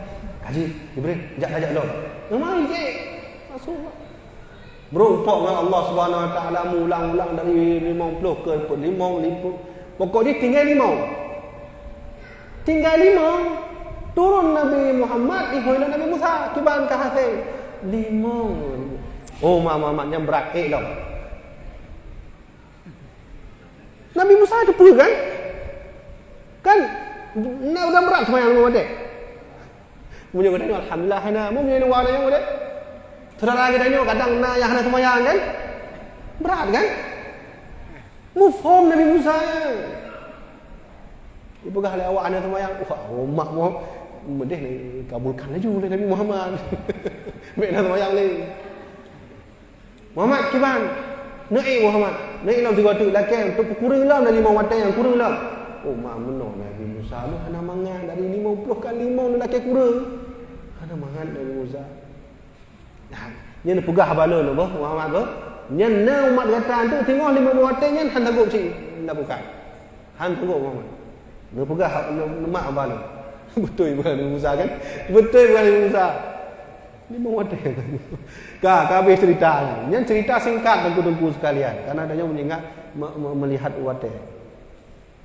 Kaji, Jibril, ajak lo. Memang je. Rasulullah. Berumpah dengan Allah Subhanahu Wa Taala ulang-ulang dari 50 ke 50. Pokoknya tinggal 5. Tinggal 5. Turun Nabi Muhammad ihoi Nabi Musa kiban ka hasil 5. Oh mamaknya berat dong. Nabi Musa ada pun kan? Kan udah berat semayang lu dek. Punya kadang alhamdulillah hana mu punya wala yang dek. Saudara kita ni kadang na yang hana semayang kan? Berat kan? Move home Nabi Musa. Ibu kah le awak hana semayang. Wah, mak mu Medeh ni kabulkan lagi oleh Nabi Muhammad. Baik nak semayang ni. Muhammad kiban. Naik Muhammad. Naik lam 3 tu laki untuk kurang lam dari 5 watai yang kurang lam. Oh mak menor Nabi Musa lu hana mangan dari 50 kali 5 laki kurang. Hana mangan Nabi Musa. Nah, nya nak pegah bala lu bah Muhammad bah. Nya na umat kata tu tengok 5 watai nya han tanggup si nak bukan. Han tanggup Muhammad. Lu pegah mak bala. Betul bukan Nabi Musa kan? Betul bukan Nabi Musa. Ini mengwadai. Habis cerita. Yang cerita singkat tengku-tengku sekalian. Karena adanya mengingat melihat wadai.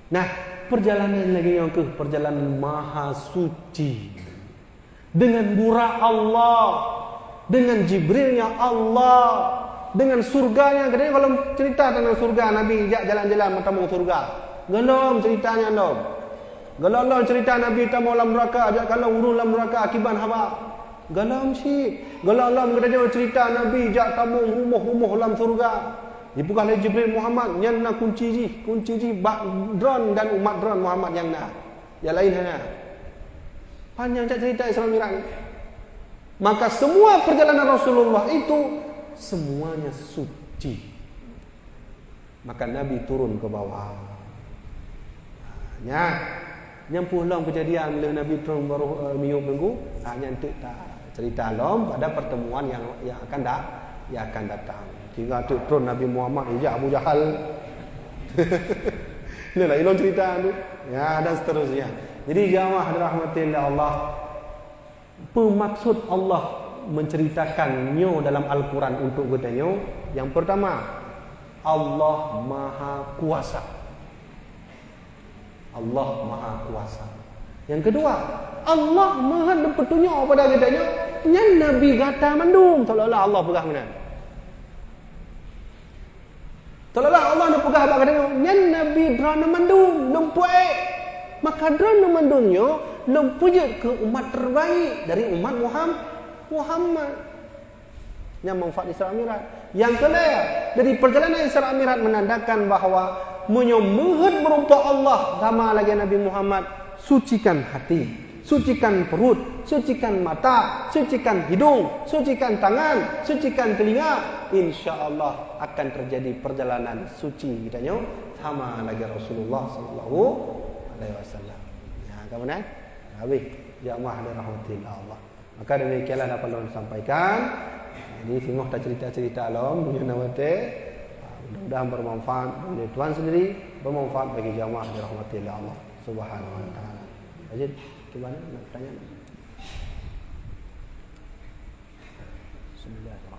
Nah, perjalanan lagi yang ke perjalanan maha suci. Dengan burak Allah. Dengan Jibrilnya Allah. Dengan surganya. Kadang kalau cerita tentang surga, Nabi jalan-jalan bertemu surga. Gelom ceritanya dong. Galau cerita Nabi tamu lam neraka, ajak kalau urun lam neraka akibat haba. Galau si. Galau kita cerita Nabi ajak tamu rumah-rumah lam surga. Dia bukan lagi Jibril Muhammad yang nak kunci drone dan umat drone Muhammad yang nak. Yang lain hanya. Panjang cerita Isra Mi'raj. Maka semua perjalanan Rasulullah itu semuanya suci. Maka Nabi turun ke bawah. Yang pulang kejadian bila Nabi turun baru minggu hanya untuk cerita lom pada pertemuan yang akan datang. Tinggal tu turun Nabi Muhammad ijak Abu Jahal Inilah ilmu cerita tu. Ya, dan seterusnya. Jadi jamaah dirahmati oleh Allah. Pemaksud Allah menceritakannya dalam Al-Quran untuk kita nyo, yang pertama, Allah Maha Kuasa. Allah Maha Kuasa. Yang kedua, Allah Maha berpetunjuk pada kita nyo. Yang Nabi kata mandum, seolah-olah Allah pegah mana? Seolah-olah Allah nak pegah apa katanya? Yang Nabi drana mandum, lempuai. Maka drana mandumnya lempujud ke umat terbaik dari umat Muhammad yang manfaat Isra Mi'raj. Yang kedua, dari perjalanan Isra Mi'raj menandakan bahawa menyembah merupa Allah sama lagi Nabi Muhammad, sucikan hati, sucikan perut, sucikan mata, sucikan hidung, sucikan tangan, sucikan telinga. InsyaAllah akan terjadi perjalanan suci kitanya sama lagi Rasulullah sallallahu alaihi wasallam. Ya, kemudian habis jamaah dirahmati Allah. Maka demikianlah dapat ulun sampaikan. Jadi singgoh tak cerita-cerita alam punya nawate. Mudah-mudahan bermanfaat bagi tuan sendiri, bermanfaat bagi jamaah dirahmati Allah Subhanahu wa taala. Ajid, gimana nak tanya? Bismillahirrahmanirrahim.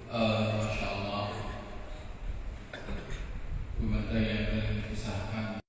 Masya Allah, pembantu yang disahkan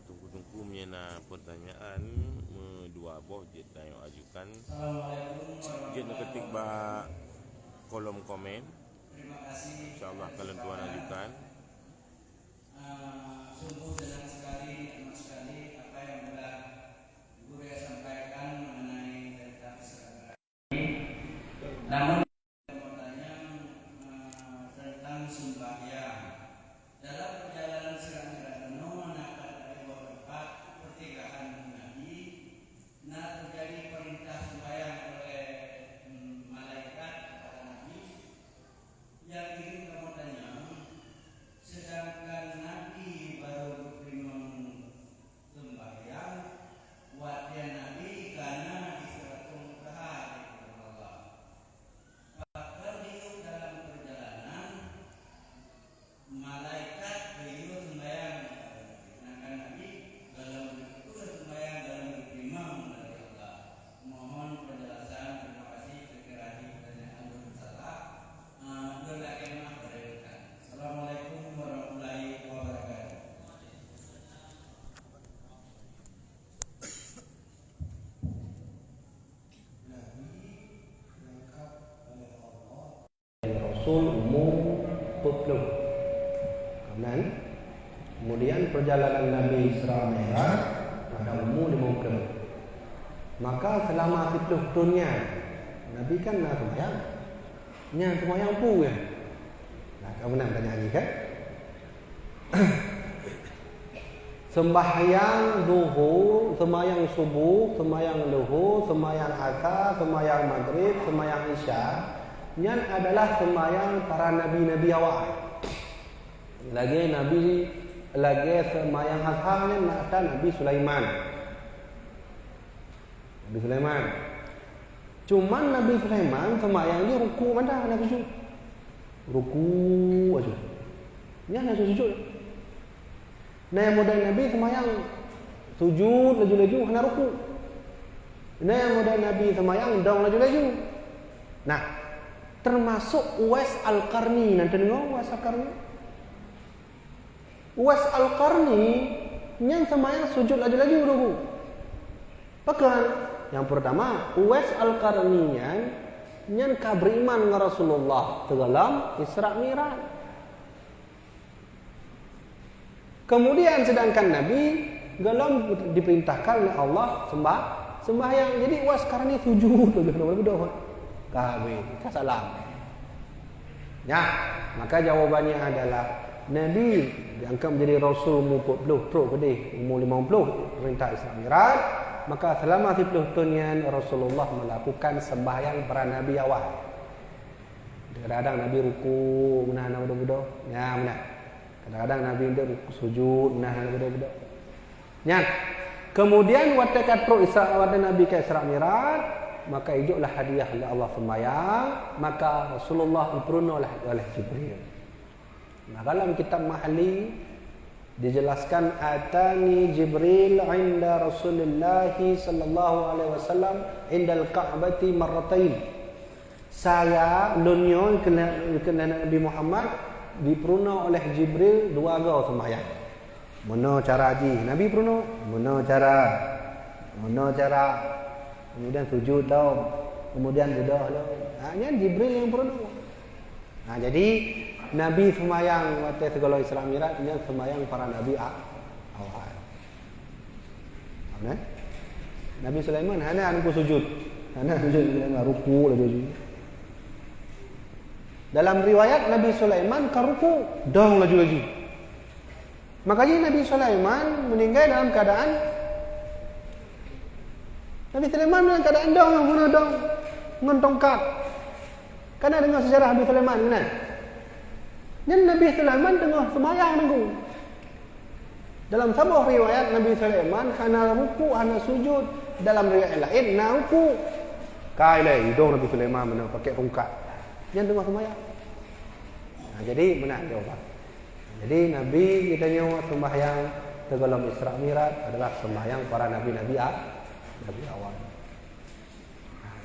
tunggu-tunggu menyena pertanyaan dua boh jet yang ajukan jet ketik ba kolom komen. InsyaAllah kalau tuan ajukan sungguh senang sekali, amat sekali apa yang telah Ibu Ria sampaikan mengenai tentang Isra Mi'raj ini. Namun bertanya tentang sembahyang dalam perjalanan Isra Mi'raj menakat dari beberapa pertigaan Nabi. Nah, terjadi perintah sembahyang oleh malaikat kepada Nabi yang ingin bertanya Rasul umur 40. Kemudian perjalanan Nabi Isra Mi'raj pada umur 50. Maka selama 70 tahunnya Nabi kan nak sembahyang. Nya sembahyang pu ya. Nah, kau benar tanya lagi kan? Sembahyang duhur, sembahyang subuh, sembahyang luhur, sembahyang asar, sembahyang maghrib, sembahyang isya, yang adalah sembahyang para nabi-nabi awal. Lagi sembahyang asarnya ada Nabi Sulaiman. Nabi Sulaiman. Cuman Nabi Sulaiman sembahyang dia ruku mana nak sujud? Ruku aja. Yang nak sujud. Nah, yang modal Nabi sembahyang sujud laju-laju hana ruku. Nah, yang modal Nabi sembahyang dong laju-laju. Nah, termasuk Uwais Al-Qarni. Nanti dengar Uwais Al-Qarni. Uwais Al-Qarni yang sembahyang sujud laju-laju ruku. Pakan yang pertama Uwais Al-Qarni yang beriman dengan Rasulullah dalam Isra Mi'raj. Kemudian sedangkan Nabi dalam diperintahkan oleh Allah sembahyang. Jadi Uwais sekarang ni sujud tu kena berdoa. Kahwin, salam. Ya, maka jawabannya adalah Nabi diangkat menjadi Rasul umur 40 terus gede, umur 50 perintah Isra Mi'raj. Maka selama 70 tahun Rasulullah melakukan sembahyang para nabi awal. Kadang-kadang Nabi ruku, menahan budak-budak. Ya, benar. Kadang-kadang Nabi itu sujud, menahan budak-budak. Ya. Kemudian waktu Nabi ke Isra Mi'raj, maka hiduplah hadiah oleh Allah sembahyang, maka Rasulullah dipenuhi oleh Jibril. Nah, dalam kitab Mahali dijelaskan atani Jibril inda Rasulullah sallallahu alaihi wasallam indal Ka'bati marratain. Saya lunyo kena Nabi Muhammad diperuno oleh Jibril dua kali sembahyang. Mana cara haji? Nabi peruno. Mana cara? Kemudian sujud tau. Kemudian duduk tau. Hanya Jibril yang peruno. Nah, jadi Nabi sembahyang waktu segala Isra Mi'raj yang sembahyang para nabi awal. Nabi Sulaiman hanya anu sujud. Hanya sujud dengan ruku lagi. Dalam riwayat Nabi Sulaiman ke ruku dong laju-laju. Makanya Nabi Sulaiman meninggal dalam keadaan dong dengan tongkat. Karena dengar sejarah Nabi Sulaiman kan? Dan Nabi Sulaiman tengah sembahyang nunggu. Dalam sebuah riwayat Nabi Sulaiman hana ruku, hana sujud. Dalam riwayat lain na ruku. Kai lai hidung Nabi Sulaiman mana pakai tongkat. Yang tengah sembahyang. Nah, jadi benar jawapan. Jadi Nabi kita nyawa sembahyang dalam Isra Mi'raj adalah sembahyang para nabi-nabi awal. Nah,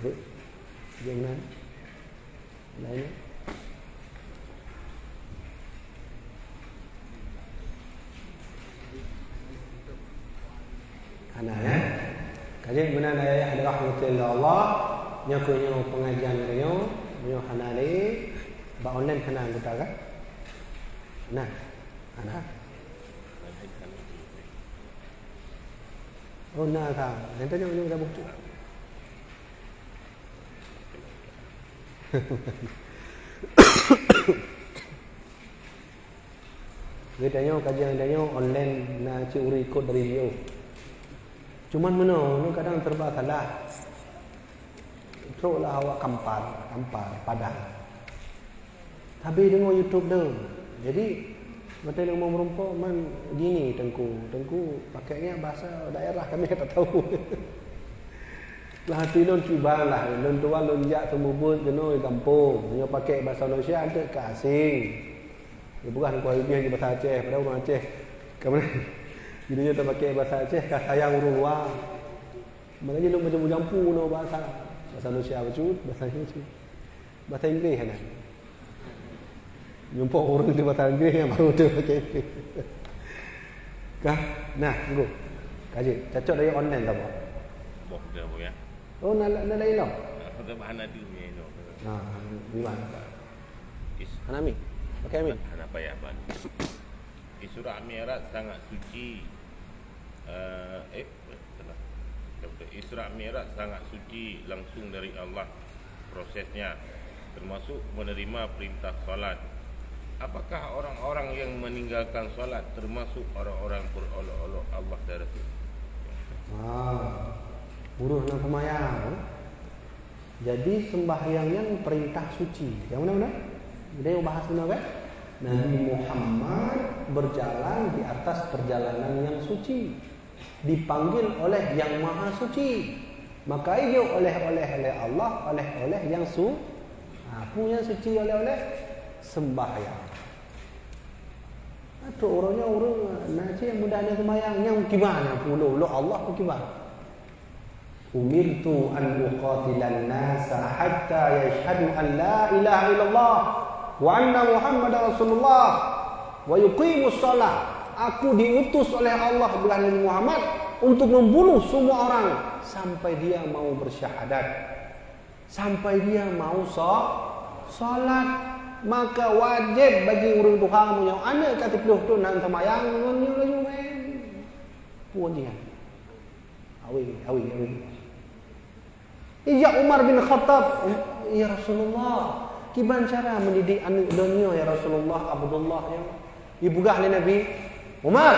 jangan lain. Anaknya kaji benar ayah adalah rahmatullah Allah nyakunya pengajian dia nyo hanale ba online kana anggota kan nah anak oh nah ta nanti nyo dah bukti kita nyo kajian dia online na curi ikut dari dia. Cuman mana kadang terba salah. Teruklah awak kampar padang. Tapi dengar YouTube dah. Jadi betul yang mau merumpok man gini tengku pakainya bahasa daerah kami tak tahu. Lah hati lon cubang lah, lon tua lon jak semubut jenuh kampung. Dia pakai bahasa Indonesia ada ke asing. Dia bukan kuah lebih bahasa Aceh, padahal orang Aceh. Kemudian jadi dia tak pakai bahasa Aceh, sayang ruang. Makanya lu macam jampu no bahasa Indonesia bacut, bahasa Inggris. Bahasa Inggeris kan. Jumpa orang di bahasa Inggeris yang baru dia pakai. Kah? Nah, tunggu. Kaji, cocok dari online tak apa? Boh dah ya. Oh, nak lain lah. Ada bahan ada ni no. Nah, di mana? Hanami. Pakai Amin. Anak payah ban. Isra Mi'raj sangat suci. Isra Mi'raj sangat suci langsung dari Allah prosesnya, termasuk menerima perintah solat. Apakah orang-orang yang meninggalkan solat termasuk orang-orang berolok-olok Allah dan Rasul? Buruh nang semayang. Jadi sembahyangnya perintah suci. Yang mana-mana? Dia bahas benar kan? Nabi Muhammad berjalan di atas perjalanan yang suci, dipanggil oleh yang maha suci, maka ia oleh Allah, oleh yang punya suci, oleh sembahyang. Itu orangnya orang nasi yang mudahnya sembahyang, yang gimana pula Allah pun gimana? Umirtu an uqatilan nasa hatta yashhadu an la ilaha illallah wa anna Muhammadar Rasulullah wa yuqimus shalah. Aku diutus oleh Allah bilang Nabi Muhammad untuk membunuh semua orang sampai dia mau bersyahadat, sampai dia mau salat. Maka wajib bagi orang Tuhan punya anak kata peluh tu nak sembahyang laju main. Puan dia. Awi. Iya Umar bin Khattab, ya Rasulullah, gimana cara mendidik anak dunia ya Rasulullah? Abdullah ya. Ibu gah le Nabi Umar,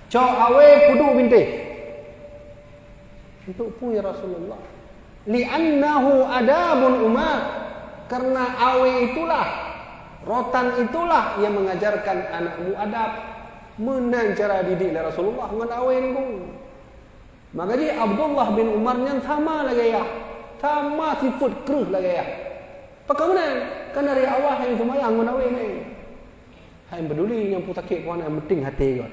cau awe kudu binti. Untuk pun ya Rasulullah. Li'annahu adabun Umar. Karena awe itulah, rotan itulah yang mengajarkan anakmu adab. Mana cara didik oleh Rasulullah dengan awe ni pun. Maka jadi Abdullah bin Umar yang sama lagi ya. Sama sifat keruh lagi ya. Bagaimana? Kan dari awal yang semayang dengan awe ni. Hai peduli yang putakik kuan yang penting hati kau.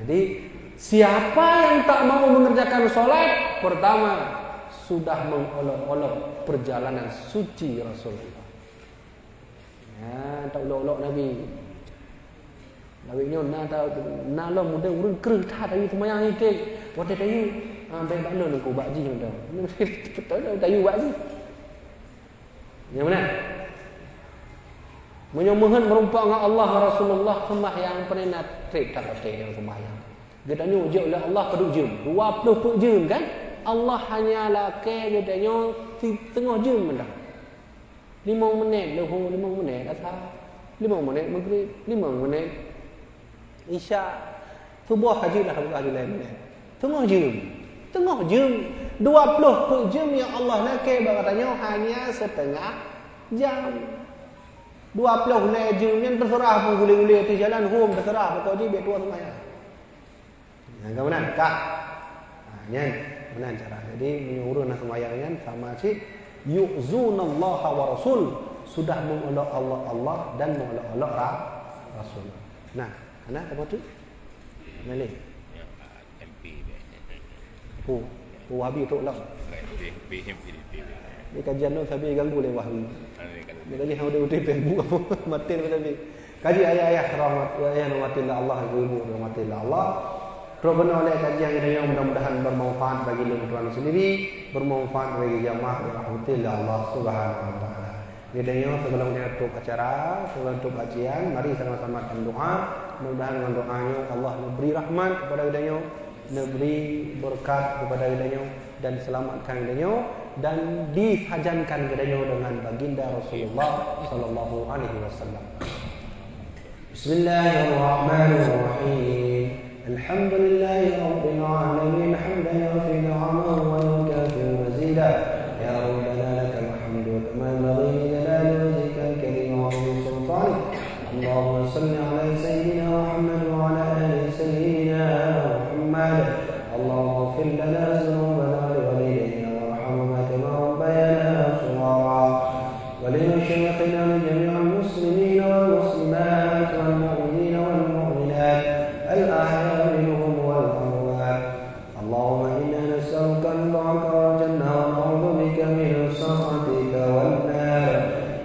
Jadi siapa yang tak mau mengerjakan solat, pertama sudah mengolok-olok perjalanan suci Rasulullah. Ya, tak olok-olok Nabi. Nabi ni na lo muda urun kereh tha tayu semayang ni ke. Wate tayu baik baklo nak ubak ji dah. Betul tayu ubak ji. Yang mana? Menyomohan merumpak dengan Allah Rasulullah sembahyang pernah trip tak ada yang sembahyang. Dia tanya je oleh Allah pada jam 20 jam kan? Allah hanyalah ke katanya tengah jam dah. 5 minit lahu 5 minit asar. 5 minit maghrib, 5 minit isya. Subuh haji dah buka haji lain. Tengah jam. 20 jam yang Allah nak ke katanya hanya setengah jam. 20 jam ni terserah pun gule-gule di jalan home terserah pokok dia biar tua sembahyang. Yang ke mana? Kak. Nya mana cara. Jadi menyuruh nak sembahyang sama si yu'zunallaha wa rasul, sudah mengolok Allah dan mengolok Rasul. Nah, anak apa tu? Malay. MP. Wahabi tu lah. Ni kajian tu sampai ganggu oleh Wahabi. Dia tadi hang udah Facebook apa mati tadi. Kaji ayah-ayah rahmatillah Allah, ibu rahmatillah Allah. Terus benar oleh kajian yang mudah-mudahan bermanfaat bagi tuan sendiri, bermanfaat bagi jamaah rahmatillah Allah Subhanahu wa taala. Jadi sebelum kita tutup acara, sebelum tutup kajian, mari sama-sama doa. Mudah-mudahan dengan doanya Allah memberi rahmat kepada kita, memberi berkat kepada kita dan selamatkan kita dan dihajankan kita dengan baginda Rasulullah sallallahu alaihi wasallam. Bismillahirrahmanirrahim. Alhamdulillahi rabbil alamin hamdan yafi ni'amahu wa yukafi mazida. Ya rabbana lakal hamdu kama yanbaghi li jalali wajhikal karim wa 'azimi sultanik. Allahumma salli ala sayyidina Muhammad wa ala ali sayyidina Muhammad. Allahumma ighfir lana dhunubana wa liwalidayna warhamhuma kama rabbayana shighara. Wa li mashayikhina wa jami'il muslimina wal muslimat wal mu'minina wal mu'minat al-ahya'i minhum wal amwat. Allahumma inna nas'aluka ridhaka wal jannah wa na'udzu bika min sakhatika wan nar.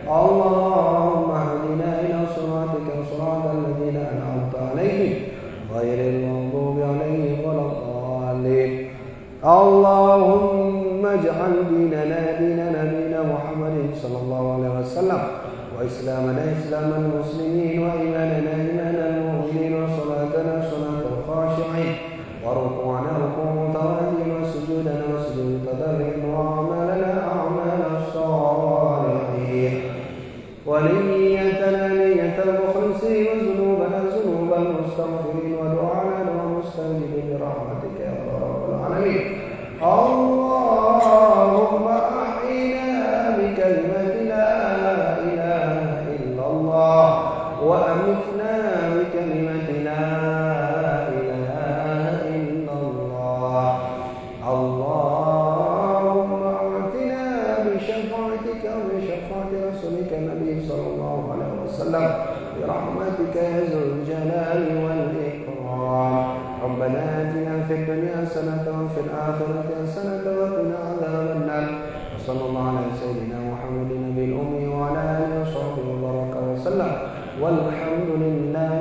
Allahumma hdina ila siratika siratal ladzina an'amta 'alaihim ghairil maghdubi 'alaihim waladdallin. Allahumma ij'al dinana dina nabiyina Muhammadin sallallahu alaihi وإسلامنا إسلام المسلمين وإيماننا إيمان المؤمنين وصلاتنا صلاة الخاشعين وركوعنا ركوع متواضعين وسجودنا وسجود تضرع وأعمالنا أعمال الصالحين ونيتنا نية المخلصين وذنوبنا ذنوب المستغفرين ودعانا دعاء مستجيب برحمتك يا رب العالمين. اللهم أحينا بكلمة لا إله إلا الله وأمتنا بكلمة لا إله إلا الله. اللهم أعطنا بشفاعتك وبشفاعة رسولك النبي صلى الله عليه وسلم برحمتك يا ذو الجلال والإكرام. ربنا آتنا في الدنيا حسنة وفي الآخرة حسنة وقنا عذاب النار. وصلى الله على سيدنا محمد النبي الأمي وعلى آله وصحبه وبارك وسلم والحمد لله